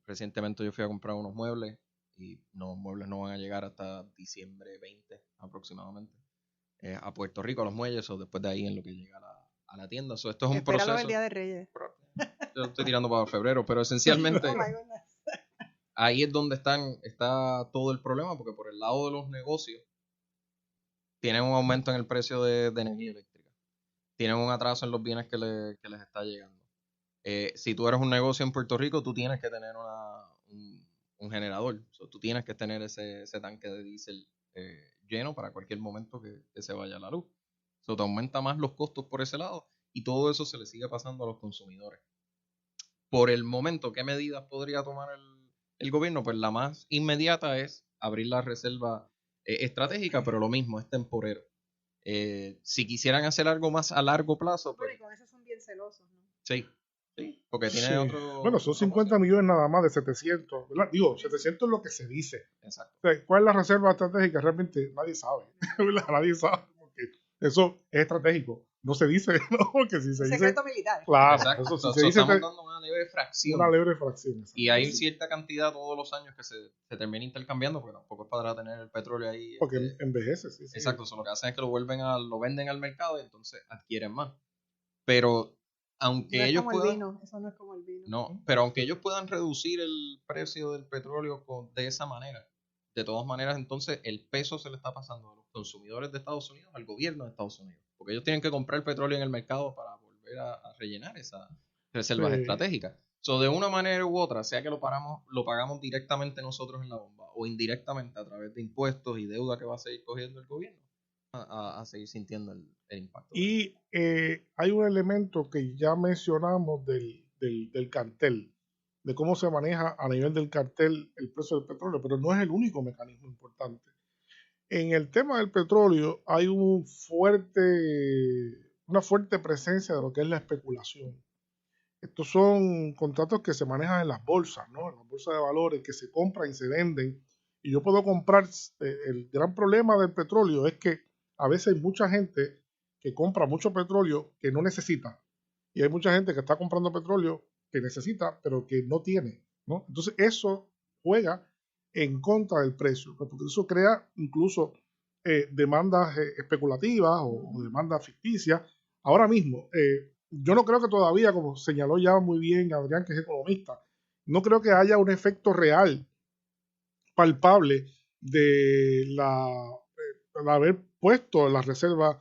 Recientemente yo fui a comprar unos muebles y los muebles no van a llegar hasta diciembre 20 aproximadamente a Puerto Rico, a los muelles, o después de ahí en lo que llega a la tienda. Esto es un Espéralo proceso. el Día de Reyes. Yo estoy tirando para febrero, pero esencialmente ahí es donde está todo el problema, porque por el lado de los negocios tienen un aumento en el precio de energía eléctrica, tienen un atraso en los bienes que les está llegando. Si tú eres un negocio en Puerto Rico, tú tienes que tener un generador, tú tienes que tener ese tanque de diésel lleno para cualquier momento que se vaya la luz. Te aumenta más los costos por ese lado y todo eso se le sigue pasando a los consumidores. Por el momento, ¿qué medidas podría tomar el gobierno? Pues la más inmediata es abrir la reserva estratégica, pero lo mismo, es temporero. Si quisieran hacer algo más a largo plazo, pues... Bueno, y con eso son bien celosos, ¿no? Sí, Porque tiene Sí. otro... Bueno, son 50 millones nada más de 700, ¿verdad? Digo, 700 es lo que se dice. Exacto. O sea, ¿cuál es la reserva estratégica? Realmente nadie sabe. ¿Verdad? Nadie sabe. Porque eso es estratégico. No se dice, ¿no? Porque si se dice. Secreto militar. Claro, Exacto. eso sí So, se dice. estamos dando una leve fracción. Una leve fracción. Y hay Sí. cierta cantidad todos los años que se termina intercambiando, porque tampoco es para tener el petróleo ahí. Porque envejece, sí. Exacto, so, lo que hacen es que lo venden al mercado y entonces adquieren más. Pero aunque No es ellos como el puedan... vino, eso no es como el vino. No, pero aunque ellos puedan reducir el precio del petróleo de esa manera, de todas maneras, entonces el peso se le está pasando a los consumidores de Estados Unidos al gobierno de Estados Unidos. Porque ellos tienen que comprar petróleo en el mercado para volver a rellenar esas reservas estratégicas. So, de una manera u otra, sea que lo pagamos directamente nosotros en la bomba o indirectamente a través de impuestos y deuda que va a seguir cogiendo el gobierno, a seguir sintiendo el impacto. Y hay un elemento que ya mencionamos del cartel, de cómo se maneja a nivel del cartel el precio del petróleo, pero no es el único mecanismo importante. En el tema del petróleo hay una fuerte presencia de lo que es la especulación. Estos son contratos que se manejan en las bolsas, ¿no? En las bolsas de valores que se compran y se venden. Y yo puedo comprar, el gran problema del petróleo es que a veces hay mucha gente que compra mucho petróleo que no necesita. Y hay mucha gente que está comprando petróleo que necesita, pero que no tiene, ¿no? Entonces eso juega en contra del precio, porque eso crea incluso demandas especulativas o demandas ficticias. Ahora mismo, yo no creo que todavía, como señaló ya muy bien Adrián, que es economista, no creo que haya un efecto real, palpable, de haber puesto la reserva,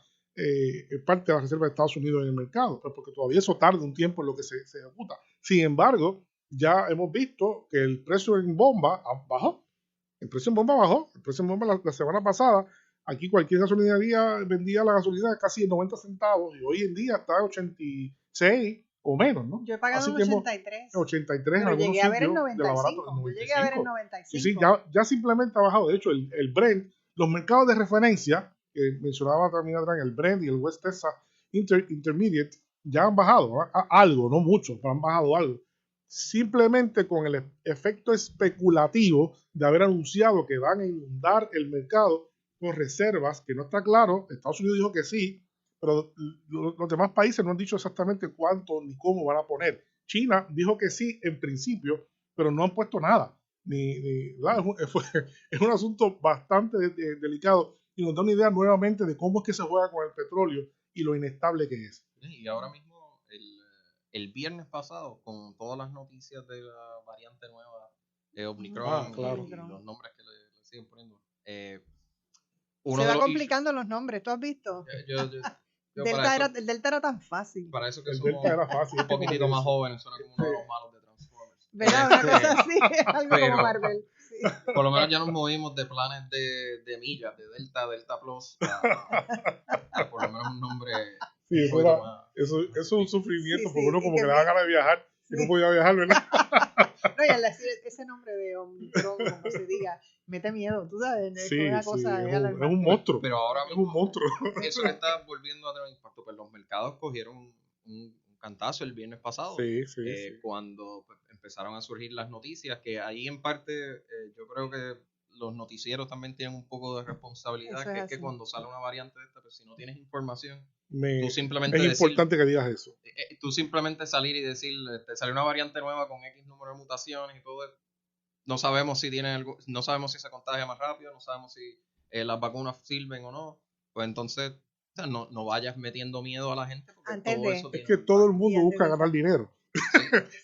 parte de la reserva de Estados Unidos en el mercado, pues porque todavía eso tarda un tiempo en lo que se ejecuta. Sin embargo, ya hemos visto que el precio en bomba bajó. El precio en bomba bajó. El precio en bomba la semana pasada, aquí cualquier gasolinería vendía la gasolina casi en 90 centavos y hoy en día está a 86 o menos, ¿no? Yo he pagado Así en que 83. 83 en Pero algunos llegué a ver el sitios, de la barata, 95. Yo llegué a ver el 95. Sí, ya simplemente ha bajado. De hecho, el Brent, los mercados de referencia, que mencionaba también Adrián, el Brent y el West Texas Intermediate, ya han bajado, ¿no? Algo, no mucho, pero han bajado algo. Simplemente con el efecto especulativo de haber anunciado que van a inundar el mercado con reservas, que no está claro. Estados Unidos dijo que sí, pero los demás países no han dicho exactamente cuánto ni cómo van a poner. China dijo que sí en principio, pero no han puesto nada. Es un asunto bastante delicado y nos da una idea nuevamente de cómo es que se juega con el petróleo y lo inestable que es. Y ahora mismo, el viernes pasado, con todas las noticias de la variante nueva de Omicron, claro. y los nombres que le siguen poniendo, se va complicando los nombres, ¿tú has visto? El Delta era tan fácil. Para eso que el somos Delta era fácil, un poquitito más jóvenes, suena como uno de los malos de Transformers. ¿Verdad? Una cosa así, algo como Marvel. Sí. Por lo menos ya nos movimos de planes de millas, de Delta Plus, a por lo menos un nombre. Sí, eso es un sufrimiento, porque uno como que le da ganas de viajar y no podía viajar, ¿verdad? No, y al decir ese nombre de Omicron, como se diga, mete miedo, tú sabes, es una cosa, es un monstruo. Pero ahora es un monstruo. Eso le está volviendo a tener impacto, pues los mercados cogieron un cantazo el viernes pasado, sí. cuando pues, empezaron a surgir las noticias, que ahí en parte yo creo que los noticieros también tienen un poco de responsabilidad, que es que cuando sale una variante de esta, pues si no tienes información, tú simplemente es importante que digas eso. Tú simplemente salir y decir, salió una variante nueva con X número de mutaciones y todo eso. No sabemos si tiene algo, no sabemos si se contagia más rápido, no sabemos si las vacunas sirven o no. Pues entonces, o sea, no vayas metiendo miedo a la gente, porque todo eso es que todo el mundo busca ganar dinero.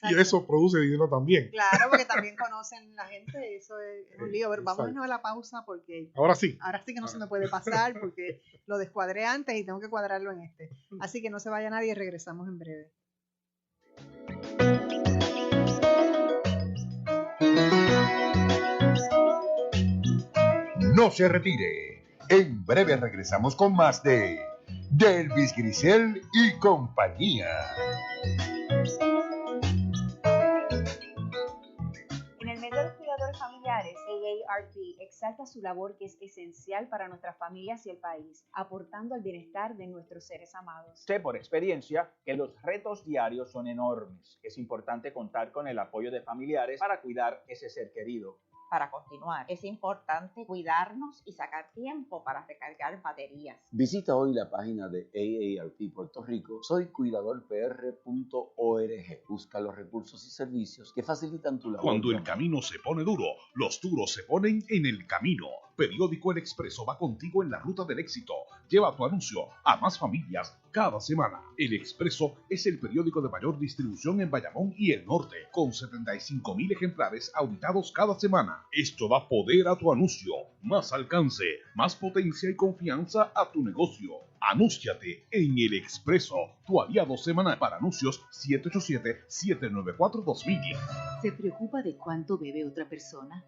Y eso produce dinero también. Claro, porque también conocen la gente, eso es un lío. A ver, vámonos a la pausa porque ahora sí que no se me puede pasar porque lo descuadré antes y tengo que cuadrarlo en este. Así que no se vaya nadie, regresamos en breve. No se retire. En breve regresamos con más de Delvis Grisel y compañía. En el mes de los cuidadores familiares, AA AARP exalta su labor que es esencial para nuestras familias y el país, aportando al bienestar de nuestros seres amados. Sé por experiencia que los retos diarios son enormes. Es importante contar con el apoyo de familiares para cuidar ese ser querido. Para continuar, es importante cuidarnos y sacar tiempo para recargar baterías. Visita hoy la página de AARP Puerto Rico, soycuidadorpr.org. Busca los recursos y servicios que facilitan tu labor. Cuando el camino se pone duro, los duros se ponen en el camino. Periódico El Expreso va contigo en la ruta del éxito. Lleva tu anuncio a más familias cada semana. El Expreso es el periódico de mayor distribución en Bayamón y el norte, con 75,000 ejemplares auditados cada semana. Esto da poder a tu anuncio, más alcance, más potencia y confianza a tu negocio. Anúnciate en El Expreso, tu aliado semanal. Para anuncios, 787-794-2000. ¿Se preocupa de cuánto bebe otra persona?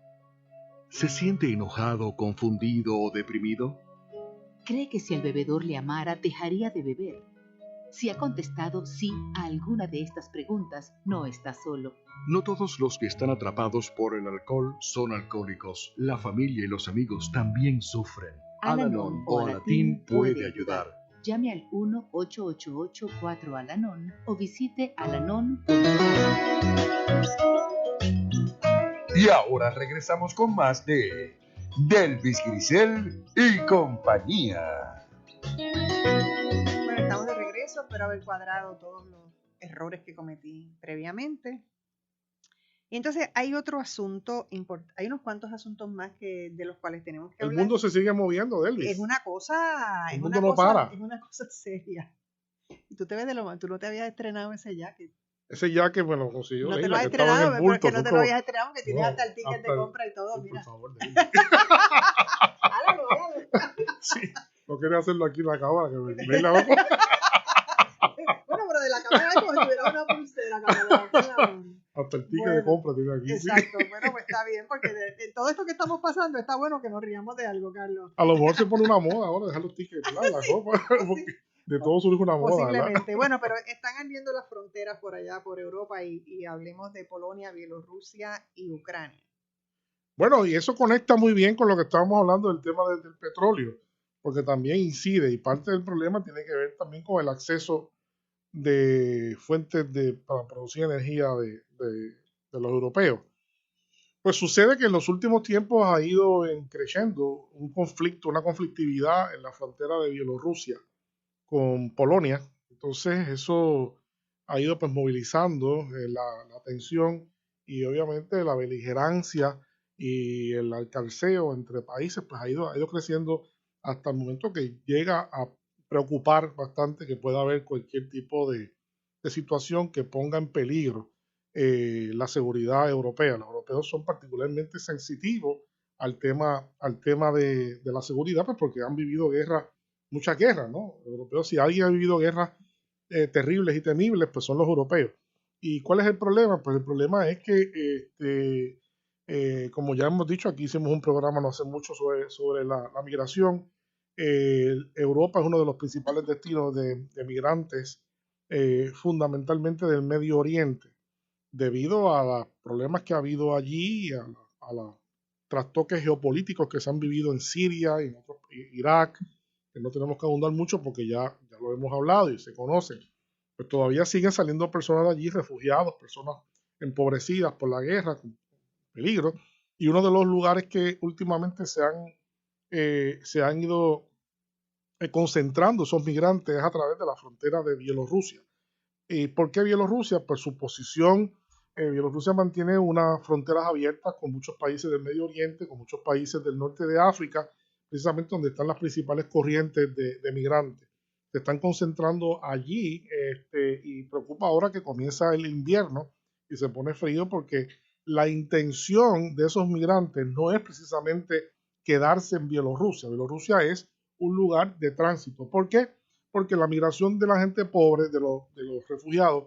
¿Se siente enojado, confundido o deprimido? ¿Cree que si el bebedor le amara, dejaría de beber? Si ha contestado sí a alguna de estas preguntas, no está solo. No todos los que están atrapados por el alcohol son alcohólicos. La familia y los amigos también sufren. Al-Anon o Alatín puede ayudar. Llame al 1-888-4-ALANON o visite alanon.org. Y ahora regresamos con más de Delvis Grisel y compañía. Bueno, estamos de regreso, espero haber cuadrado todos los errores que cometí previamente. Y entonces hay otro asunto importante, hay unos cuantos asuntos más de los cuales tenemos que hablar. El mundo se sigue moviendo, Delvis. Es una cosa, el mundo no para. Es una cosa seria. Y tú te ves tú no te habías estrenado ese jacket. Ese jacket me lo consiguió. No te lo has estrenado, porque no te lo habías estrenado, porque tienes hasta el ticket de compra y todo, mira. Por favor, sí, no quería hacerlo aquí en la cámara, que me la Bueno, pero de la cámara es como si tuviera una pulsera, cabrón. Hasta el ticket de compra tiene aquí. Exacto, sí. Bueno, pues está bien, porque de todo esto que estamos pasando, está bueno que nos riamos de algo, Carlos. A lo mejor se pone una moda ahora, dejar los tickets, la ropa, porque de todo surge una moda. Posiblemente. ¿Verdad? Bueno, pero están ardiendo las fronteras por allá, por Europa, y hablemos de Polonia, Bielorrusia y Ucrania. Bueno, y eso conecta muy bien con lo que estábamos hablando del tema del petróleo, porque también incide, y parte del problema tiene que ver también con el acceso de fuentes para producir energía de los europeos. Pues sucede que en los últimos tiempos ha ido creciendo un conflicto, una conflictividad en la frontera de Bielorrusia con Polonia. Entonces eso ha ido pues movilizando la tensión y obviamente la beligerancia y el alcanceo entre países, pues ha ido creciendo hasta el momento que llega a preocupar bastante que pueda haber cualquier tipo de situación que ponga en peligro la seguridad europea. Los europeos son particularmente sensitivos al tema de la seguridad, pues porque han vivido muchas guerras, ¿no? Los europeos, si alguien ha vivido guerras terribles y temibles, pues son los europeos. ¿Y cuál es el problema? Pues el problema es que, como ya hemos dicho, aquí hicimos un programa no hace mucho sobre la migración. Europa es uno de los principales destinos de migrantes, fundamentalmente del Medio Oriente, debido a los problemas que ha habido allí, a los trastoques geopolíticos que se han vivido en Siria y en Irak, que no tenemos que abundar mucho porque ya lo hemos hablado y se conocen. Pues todavía siguen saliendo personas de allí, refugiados, personas empobrecidas por la guerra, con peligro. Y uno de los lugares que últimamente se han ido concentrando esos migrantes es a través de la frontera de Bielorrusia. ¿Y por qué Bielorrusia? Por su posición. Bielorrusia mantiene unas fronteras abiertas con muchos países del Medio Oriente, con muchos países del norte de África, precisamente donde están las principales corrientes de migrantes. Se están concentrando allí y preocupa ahora que comienza el invierno y se pone frío porque la intención de esos migrantes no es precisamente quedarse en Bielorrusia. Bielorrusia es un lugar de tránsito. ¿Por qué? Porque la migración de la gente pobre, de los refugiados,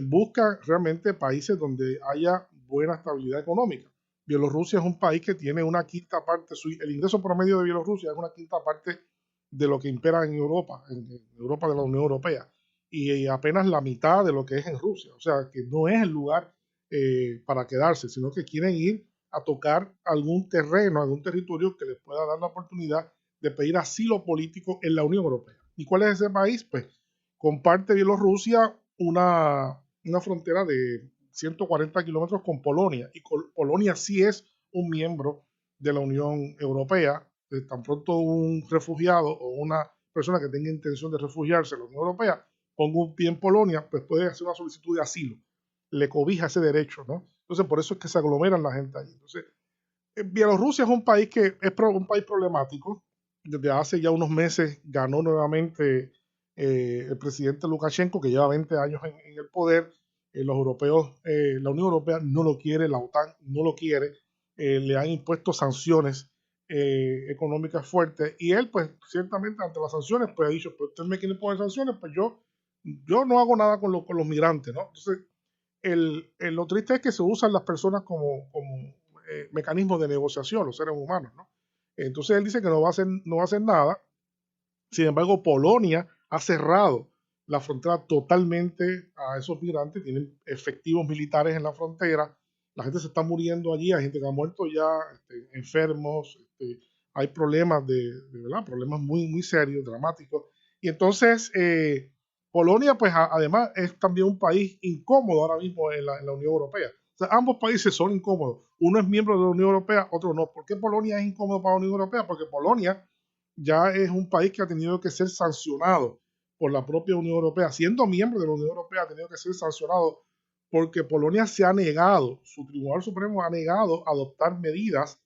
busca realmente países donde haya buena estabilidad económica. Bielorrusia es un país que tiene una quinta parte, el ingreso promedio de Bielorrusia es una quinta parte de lo que impera en Europa de la Unión Europea, y apenas la mitad de lo que es en Rusia. O sea, que no es el lugar para quedarse, sino que quieren ir a tocar algún terreno, algún territorio que les pueda dar la oportunidad de pedir asilo político en la Unión Europea. ¿Y cuál es ese país? Pues comparte Bielorrusia una frontera de 140 kilómetros con Polonia, y Polonia sí es un miembro de la Unión Europea. Tan pronto un refugiado o una persona que tenga intención de refugiarse en la Unión Europea ponga un pie en Polonia, pues puede hacer una solicitud de asilo, le cobija ese derecho, ¿no? Entonces por eso es que se aglomeran la gente allí. Entonces, Bielorrusia es un país que es un país problemático. Desde hace ya unos meses ganó nuevamente el presidente Lukashenko, que lleva 20 años en el poder. Los europeos, la Unión Europea no lo quiere, la OTAN no lo quiere, le han impuesto sanciones económicas fuertes, y él pues ciertamente ante las sanciones pues ha dicho, pues usted me quiere poner sanciones, pues yo no hago nada con los migrantes, ¿no? Entonces lo triste es que se usan las personas como mecanismos de negociación, los seres humanos, ¿no? Entonces él dice que no va a hacer nada. Sin embargo, Polonia ha cerrado la frontera totalmente a esos migrantes, tienen efectivos militares en la frontera, la gente se está muriendo allí, hay gente que ha muerto ya, enfermos, hay problemas ¿verdad? Problemas muy, muy serios, dramáticos. Y entonces Polonia, pues además es también un país incómodo ahora mismo en la Unión Europea. O sea, ambos países son incómodos. Uno es miembro de la Unión Europea, otro no. ¿Por qué Polonia es incómodo para la Unión Europea? Porque Polonia ya es un país que ha tenido que ser sancionado por la propia Unión Europea. Siendo miembro de la Unión Europea ha tenido que ser sancionado porque Polonia se ha negado, su Tribunal Supremo ha negado adoptar medidas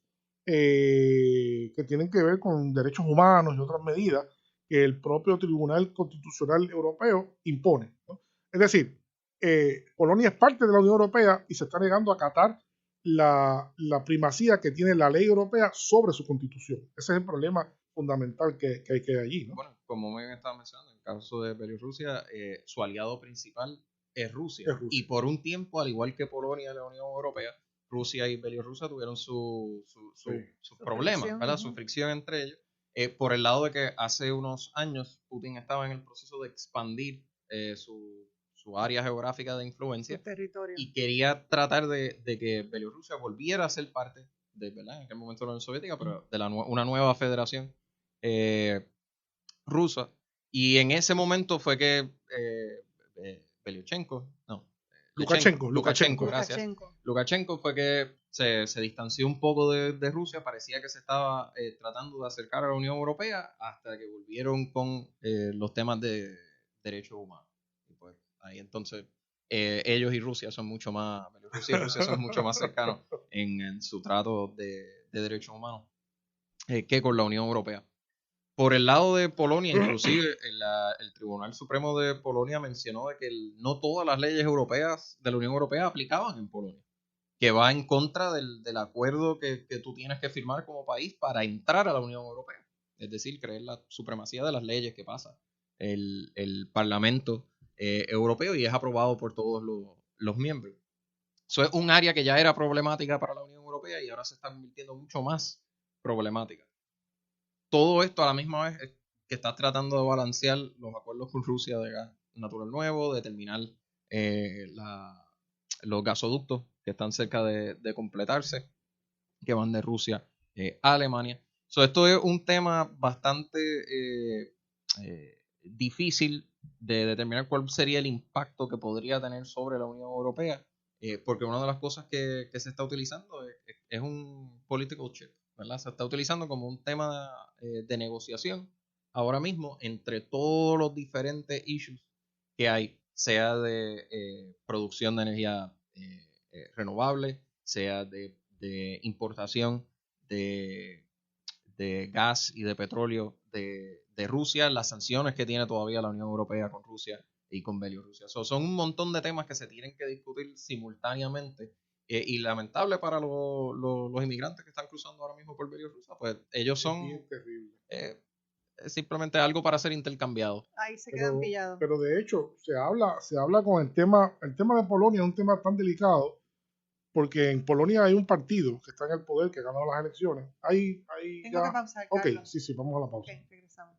que tienen que ver con derechos humanos y otras medidas que el propio Tribunal Constitucional Europeo impone, ¿no? Es decir, Polonia es parte de la Unión Europea y se está negando a acatar la primacía que tiene la ley europea sobre su constitución. Ese es el problema fundamental que hay allí, ¿no? Bueno, como me estaba mencionando, en el caso de Bielorrusia, su aliado principal es Rusia. Y por un tiempo, al igual que Polonia y la Unión Europea, Rusia y Bielorrusia tuvieron sus problemas, ¿verdad? Su fricción entre ellos. Por el lado de que hace unos años Putin estaba en el proceso de expandir su área geográfica de influencia y quería tratar de que Bielorrusia volviera a ser parte de, ¿verdad? En aquel momento la Unión Soviética, pero de una nueva federación rusa. Y en ese momento fue que Lukashenko, gracias. Lukashenko fue que se distanció un poco de Rusia, parecía que se estaba tratando de acercar a la Unión Europea hasta que volvieron con los temas de derechos humanos. Y pues ahí entonces ellos y Rusia son mucho más, Bielorrusia y Rusia son mucho más cercanos en su trato de derechos humanos que con la Unión Europea. Por el lado de Polonia, inclusive el Tribunal Supremo de Polonia mencionó de que no todas las leyes europeas de la Unión Europea aplicaban en Polonia, que va en contra del acuerdo que tú tienes que firmar como país para entrar a la Unión Europea. Es decir, creer la supremacía de las leyes que pasa el Parlamento Europeo y es aprobado por todos los miembros. Eso es un área que ya era problemática para la Unión Europea y ahora se está convirtiendo mucho más problemática. Todo esto a la misma vez es que está tratando de balancear los acuerdos con Rusia de gas natural nuevo, de terminar los gasoductos que están cerca de completarse, que van de Rusia a Alemania. Esto es un tema bastante difícil de determinar cuál sería el impacto que podría tener sobre la Unión Europea, porque una de las cosas que se está utilizando es un political chip, ¿verdad? Se está utilizando como un tema de negociación ahora mismo entre todos los diferentes issues que hay, sea de producción de energía renovable, sea de importación de gas y de petróleo de Rusia, las sanciones que tiene todavía la Unión Europea con Rusia y con Bielorrusia. Son un montón de temas que se tienen que discutir simultáneamente. Y lamentable para los inmigrantes que están cruzando ahora mismo por Bielorrusia, pues ellos son simplemente algo para ser intercambiado. Ahí se quedan pillados. Pero de hecho, se habla con el tema de Polonia es un tema tan delicado, porque en Polonia hay un partido que está en el poder, que ganó las elecciones. Tengo que pausar, Carlos. Ok, sí, vamos a la pausa. Okay, regresamos.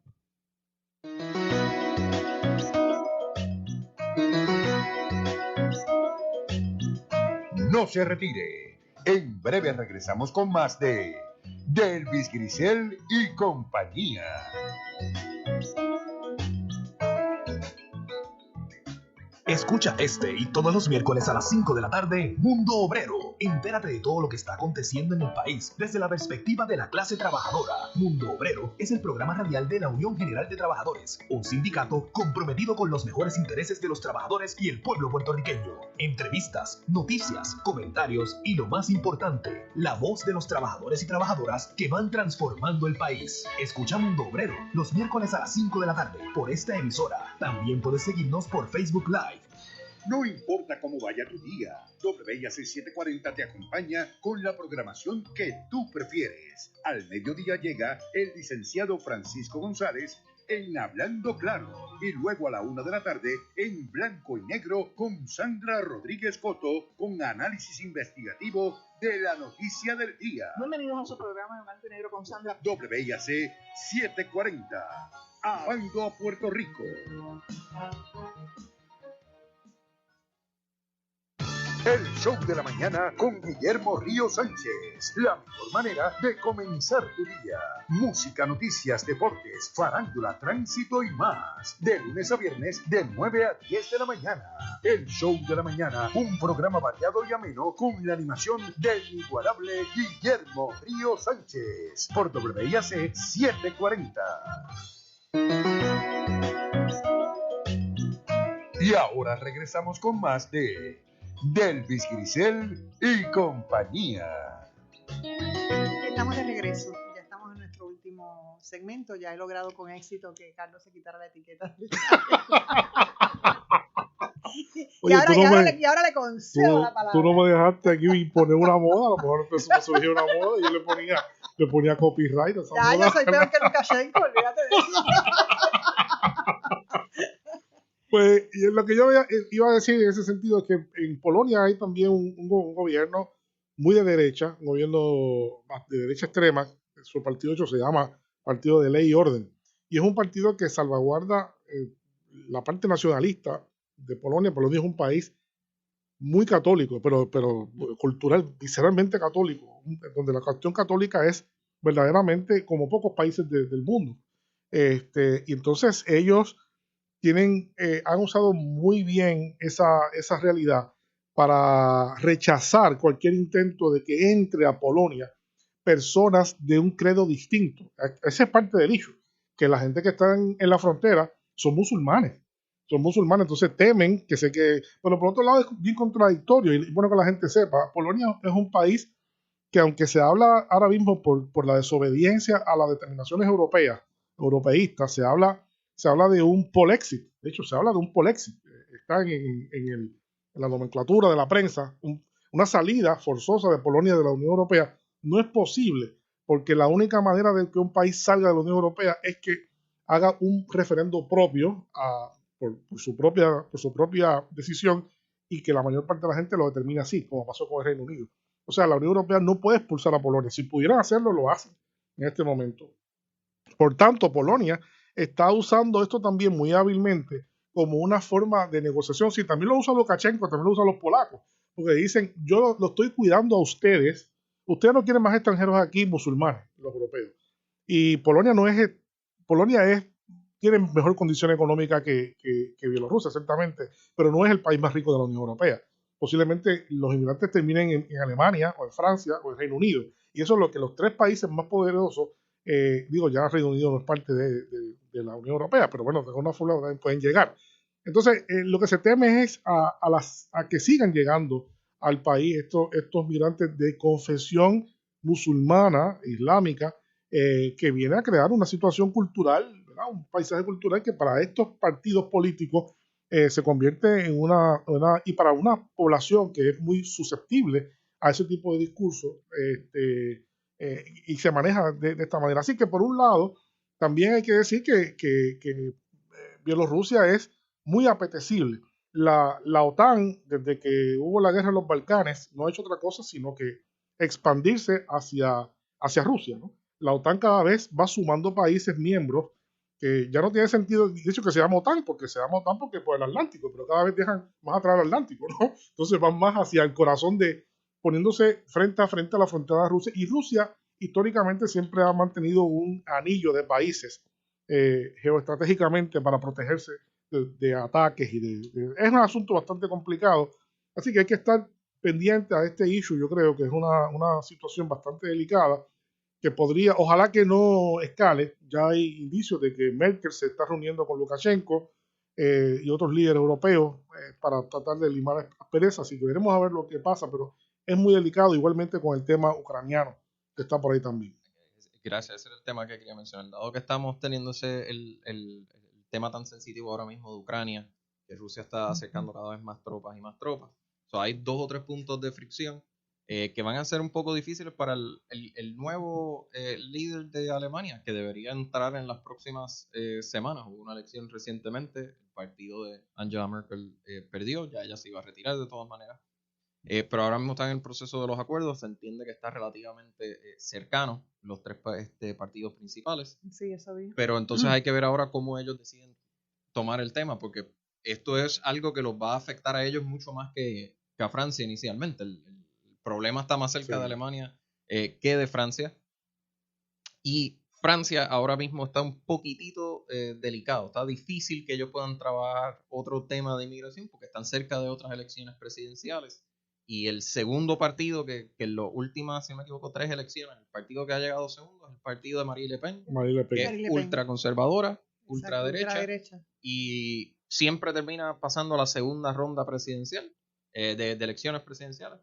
No se retire. En breve regresamos con más de Delvis Grisel y compañía. Escucha este y todos los miércoles a las 5 de la tarde, Mundo Obrero. Entérate de todo lo que está aconteciendo en el país desde la perspectiva de la clase trabajadora. Mundo Obrero es el programa radial de la Unión General de Trabajadores, un sindicato comprometido con los mejores intereses de los trabajadores y el pueblo puertorriqueño. Entrevistas, noticias, comentarios y lo más importante, la voz de los trabajadores y trabajadoras que van transformando el país. Escucha Mundo Obrero los miércoles a las 5 de la tarde por esta emisora. También puedes seguirnos por Facebook Live. No importa cómo vaya tu día, WIAC 740 te acompaña con la programación que tú prefieres. Al mediodía llega el licenciado Francisco González en Hablando Claro y luego a la 1 de la tarde en Blanco y Negro con Sandra Rodríguez Coto con análisis investigativo de la noticia del día. Bienvenidos a su programa de Blanco y Negro con Sandra. WIAC 740, Amando a Puerto Rico. El show de la mañana con Guillermo Río Sánchez. La mejor manera de comenzar tu día. Música, noticias, deportes, farándula, tránsito y más. De lunes a viernes de 9 a 10 de la mañana. El show de la mañana, un programa variado y ameno con la animación del inigualable Guillermo Río Sánchez. Por WIAC 740. Y ahora regresamos con más de Delvis Grisel y compañía. Estamos de regreso, ya estamos en nuestro último segmento, ya he logrado con éxito que Carlos se quitara la etiqueta. Oye, y ahora le concedo la palabra. Tú no me dejaste aquí imponer una moda, a lo mejor empezó a surgir una moda y yo le ponía copyright a esa moda. Yo soy peor que Lukashenko, olvídate de eso. Pues lo que yo iba a decir en ese sentido es que en Polonia hay también un gobierno muy de derecha, un gobierno de derecha extrema. Su partido, de hecho, se llama Partido de Ley y Orden. Y es un partido que salvaguarda la parte nacionalista de Polonia. Polonia es un país muy católico, pero cultural, visceralmente católico, donde la cuestión católica es verdaderamente como pocos países del mundo. Y entonces ellos han usado muy bien esa realidad para rechazar cualquier intento de que entre a Polonia personas de un credo distinto. Esa es parte del issue, que la gente que está en la frontera son musulmanes, entonces temen pero por otro lado es bien contradictorio y bueno que la gente sepa, Polonia es un país que aunque se habla ahora mismo por la desobediencia a las determinaciones europeístas, se habla de un polexit. De hecho, se habla de un polexit. Está en la nomenclatura de la prensa. Una salida forzosa de Polonia de la Unión Europea no es posible, porque la única manera de que un país salga de la Unión Europea es que haga un referendo propio por su propia decisión y que la mayor parte de la gente lo determine así, como pasó con el Reino Unido. O sea, la Unión Europea no puede expulsar a Polonia. Si pudieran hacerlo, lo hacen en este momento. Por tanto, Polonia está usando esto también muy hábilmente como una forma de negociación. Sí, también lo usa Lukashenko, también lo usan los polacos, porque dicen, yo lo estoy cuidando a ustedes no quieren más extranjeros aquí, musulmanes, los europeos. Y Polonia tiene mejor condición económica que Bielorrusia, ciertamente, pero no es el país más rico de la Unión Europea. Posiblemente los inmigrantes terminen en Alemania, o en Francia, o en Reino Unido. Y eso es lo que los tres países más poderosos, ya el Reino Unido no es parte de la Unión Europea, pero bueno, de alguna forma también pueden llegar. Entonces, lo que se teme es a que sigan llegando al país estos migrantes de confesión musulmana, islámica, que viene a crear una situación cultural, ¿verdad? Un paisaje cultural que para estos partidos políticos se convierte en y para una población que es muy susceptible a ese tipo de discurso, y se maneja de esta manera. Así que por un lado, también hay que decir que Bielorrusia es muy apetecible. La OTAN, desde que hubo la guerra en los Balcanes, no ha hecho otra cosa sino que expandirse hacia Rusia, ¿no? La OTAN cada vez va sumando países miembros que ya no tiene sentido, de hecho, que se llama OTAN porque por el Atlántico, pero cada vez dejan más atrás el Atlántico, ¿no? Entonces van más hacia el corazón de poniéndose frente a frente a la frontera de Rusia. Y Rusia históricamente siempre ha mantenido un anillo de países geoestratégicamente para protegerse de ataques. Es un asunto bastante complicado. Así que hay que estar pendiente a este issue. Yo creo que es una situación bastante delicada que podría, ojalá que no escale. Ya hay indicios de que Merkel se está reuniendo con Lukashenko y otros líderes europeos para tratar de limar asperezas. Así que veremos a ver lo que pasa, pero es muy delicado, igualmente con el tema ucraniano que está por ahí también. Gracias, ese era el tema que quería mencionar. Dado que estamos teniendo el tema tan sensitivo ahora mismo de Ucrania, que Rusia está acercando cada vez más tropas y más tropas. Hay 2 o 3 puntos de fricción que van a ser un poco difíciles para el nuevo líder de Alemania, que debería entrar en las próximas semanas. Hubo una elección recientemente, el partido de Angela Merkel perdió, ya ella se iba a retirar de todas maneras. Pero ahora mismo están en el proceso de los acuerdos, se entiende que está relativamente cercano los 3 partidos principales. Sí, eso vi. Pero entonces hay que ver ahora cómo ellos deciden tomar el tema, porque esto es algo que los va a afectar a ellos mucho más que a Francia inicialmente. El problema está más cerca de Alemania que de Francia. Y Francia ahora mismo está un poquitito delicado. Está difícil que ellos puedan trabajar otro tema de inmigración porque están cerca de otras elecciones presidenciales. Y el segundo partido, que en las últimas, si no me equivoco, 3 elecciones, el partido que ha llegado segundo es el partido de Marine Le Pen, que es ultraconservadora, ultraderecha, y siempre termina pasando a la segunda ronda presidencial, de elecciones presidenciales.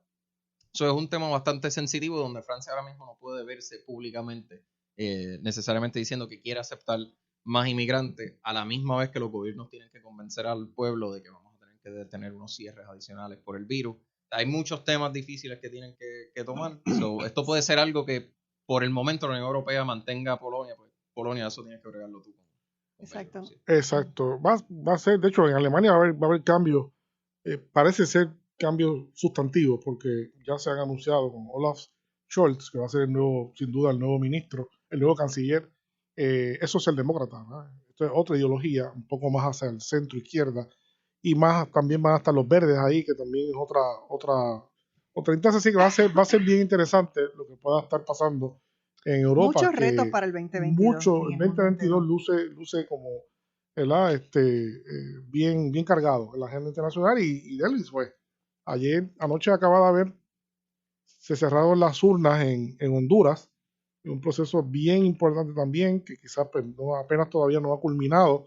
Eso es un tema bastante sensitivo donde Francia ahora mismo no puede verse públicamente necesariamente diciendo que quiere aceptar más inmigrantes a la misma vez que los gobiernos tienen que convencer al pueblo de que vamos a tener que tener unos cierres adicionales por el virus. Hay muchos temas difíciles que tienen que tomar. Esto puede ser algo que por el momento la Unión Europea mantenga a Polonia, pues Polonia eso tienes que bregarlo tú. Exacto. Exacto. Va a ser, de hecho, en Alemania va a haber cambios. Parece ser cambios sustantivos porque ya se han anunciado con Olaf Scholz, que va a ser sin duda el nuevo ministro, el nuevo canciller. Eso es el demócrata, ¿no? Esto es otra ideología, un poco más hacia el centro izquierda. Y más también van a estar los verdes ahí, que también es otra instancia. Así que va a ser bien interesante lo que pueda estar pasando en Europa. Muchos retos para el 2022. El 2022 luce como, ¿verdad? Bien cargado en la agenda internacional. Y Delvis, pues, anoche acaba de ver, se cerraron las urnas en Honduras, un proceso bien importante también, que quizás pues, apenas todavía no ha culminado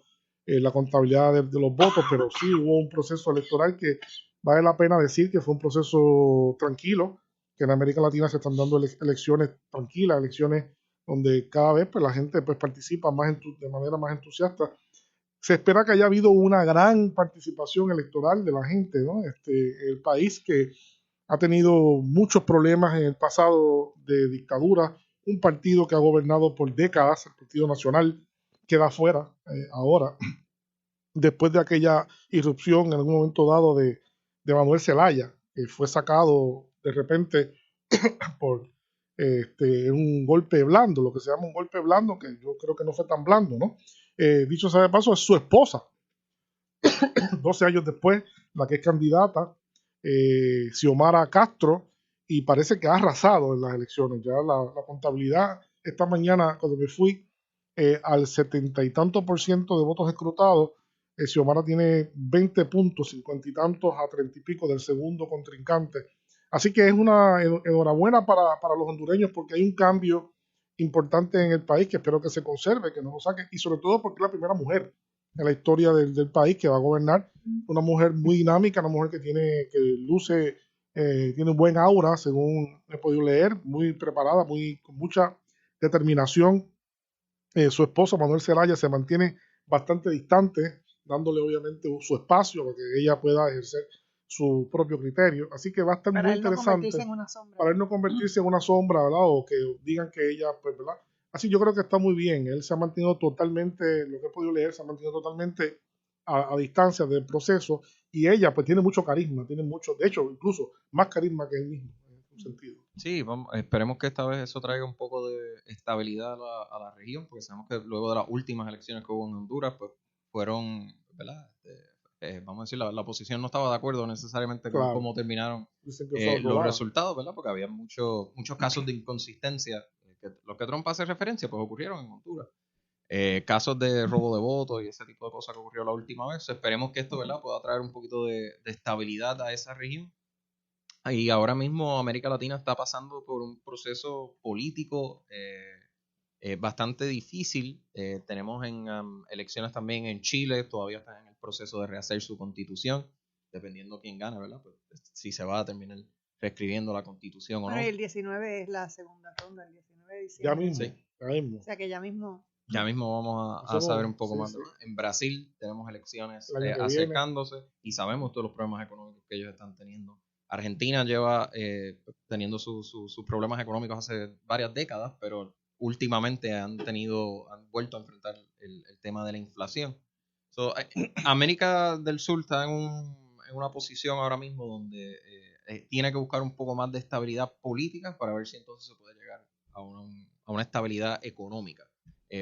la contabilidad de los votos, pero sí hubo un proceso electoral que vale la pena decir que fue un proceso tranquilo, que en América Latina se están dando elecciones tranquilas, elecciones donde cada vez pues, la gente pues, participa de manera más entusiasta. Se espera que haya habido una gran participación electoral de la gente, ¿no? El país que ha tenido muchos problemas en el pasado de dictadura, un partido que ha gobernado por décadas, el Partido Nacional, queda fuera ahora, después de aquella irrupción en algún momento dado de Manuel Zelaya, que fue sacado de repente por un golpe blando, lo que se llama un golpe blando, que yo creo que no fue tan blando, ¿no? Dicho sea de paso, es su esposa, 12 años después, la que es candidata, Xiomara Castro, y parece que ha arrasado en las elecciones. Ya la contabilidad, esta mañana cuando me fui, al 70 y tantos % de votos escrutados, Xiomara tiene 20 puntos, 50 y tantos a 30 y pico del segundo contrincante. Así que es una enhorabuena para los hondureños porque hay un cambio importante en el país que espero que se conserve, que no lo saquen, y sobre todo porque es la primera mujer en la historia del país que va a gobernar, una mujer muy dinámica, una mujer que luce, tiene un buen aura, según he podido leer, muy preparada, con mucha determinación. Su esposo Manuel Zelaya se mantiene bastante distante, dándole obviamente su espacio para que ella pueda ejercer su propio criterio. Así que va a estar muy interesante para él no convertirse en una sombra, ¿verdad? O que digan que ella, pues, ¿verdad? Así yo creo que está muy bien. Él se ha mantenido totalmente, lo que he podido leer, se ha mantenido totalmente a distancia del proceso, y ella pues tiene mucho carisma, tiene mucho, de hecho, incluso más carisma que él mismo, en un sentido. Sí, esperemos que esta vez eso traiga un poco de estabilidad a la región, porque sabemos que luego de las últimas elecciones que hubo en Honduras, pues fueron, ¿verdad? vamos a decir, la oposición no estaba de acuerdo necesariamente con cómo terminaron los resultados, ¿verdad? Porque había muchos casos de inconsistencia. Los que Trump hace referencia, pues ocurrieron en Honduras. Casos de robo de votos y ese tipo de cosas que ocurrió la última vez. Esperemos que esto, ¿verdad?, pueda traer un poquito de estabilidad a esa región. Y ahora mismo América Latina está pasando por un proceso político bastante difícil. Tenemos elecciones también en Chile, todavía están en el proceso de rehacer su constitución, dependiendo quién gane, ¿verdad? Pues, si se va a terminar reescribiendo la constitución o no. Y el 19 es la segunda ronda, el 19 de diciembre. Ya mismo, sí. Ya mismo. O sea que ya mismo... Ya mismo vamos a saber un poco más. Sí. En Brasil tenemos elecciones acercándose y sabemos todos los problemas económicos que ellos están teniendo. Argentina lleva teniendo sus problemas económicos hace varias décadas, pero últimamente han vuelto a enfrentar el tema de la inflación. América del Sur está en una posición ahora mismo donde tiene que buscar un poco más de estabilidad política para ver si entonces se puede llegar a una estabilidad económica.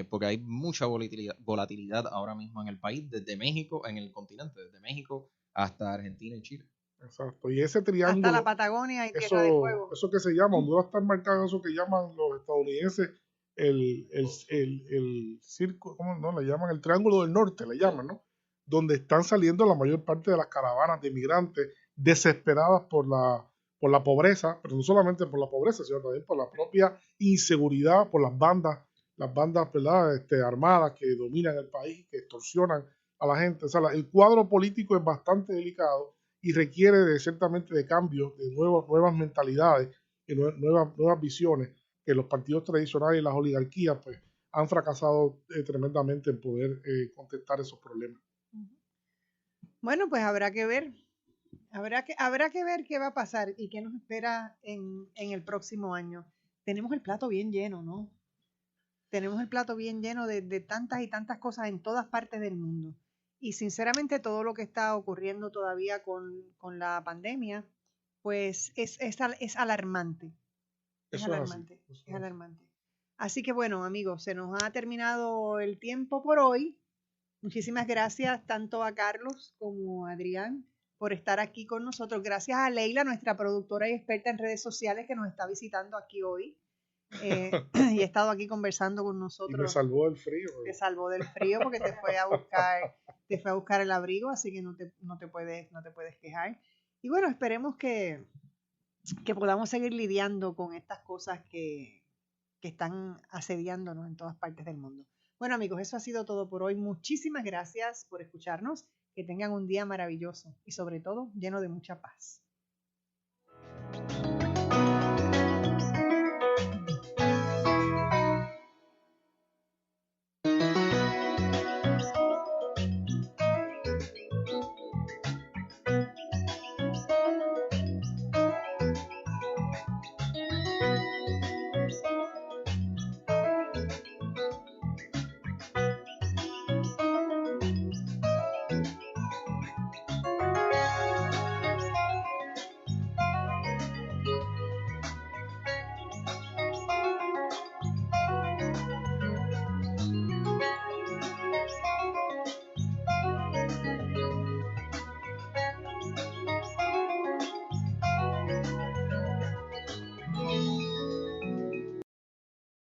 Porque hay mucha volatilidad ahora mismo en el país, desde México, en el continente, desde México hasta Argentina y Chile. Exacto, y ese triángulo... Hasta la Patagonia y Tierra de Fuego. Eso que se llama, Honduras está marcado eso que llaman los estadounidenses el circo, ¿cómo no? Le llaman el Triángulo del Norte, le llaman, ¿no? Donde están saliendo la mayor parte de las caravanas de inmigrantes desesperadas por la pobreza, pero no solamente por la pobreza, sino también por la propia inseguridad, por las bandas, ¿verdad? Armadas que dominan el país, que extorsionan a la gente. O sea, el cuadro político es bastante delicado y requiere ciertamente de cambios, de nuevas mentalidades y nuevas visiones que los partidos tradicionales y las oligarquías pues han fracasado tremendamente en poder contestar esos problemas. Bueno, pues habrá que ver. Habrá que ver qué va a pasar y qué nos espera en el próximo año. Tenemos el plato bien lleno, ¿no? Tenemos el plato bien lleno de tantas y tantas cosas en todas partes del mundo. Y sinceramente todo lo que está ocurriendo todavía con la pandemia, pues es alarmante. Es alarmante. Así que bueno, amigos, se nos ha terminado el tiempo por hoy. Muchísimas gracias tanto a Carlos como a Adrián por estar aquí con nosotros. Gracias a Leila, nuestra productora y experta en redes sociales, que nos está visitando aquí hoy. Y he estado aquí conversando con nosotros. Y me salvó del frío. Te salvó del frío porque te fue a buscar el abrigo, así que no te puedes quejar. Y bueno, esperemos que podamos seguir lidiando con estas cosas que están asediándonos en todas partes del mundo. Bueno, amigos, eso ha sido todo por hoy. Muchísimas gracias por escucharnos. Que tengan un día maravilloso y sobre todo lleno de mucha paz.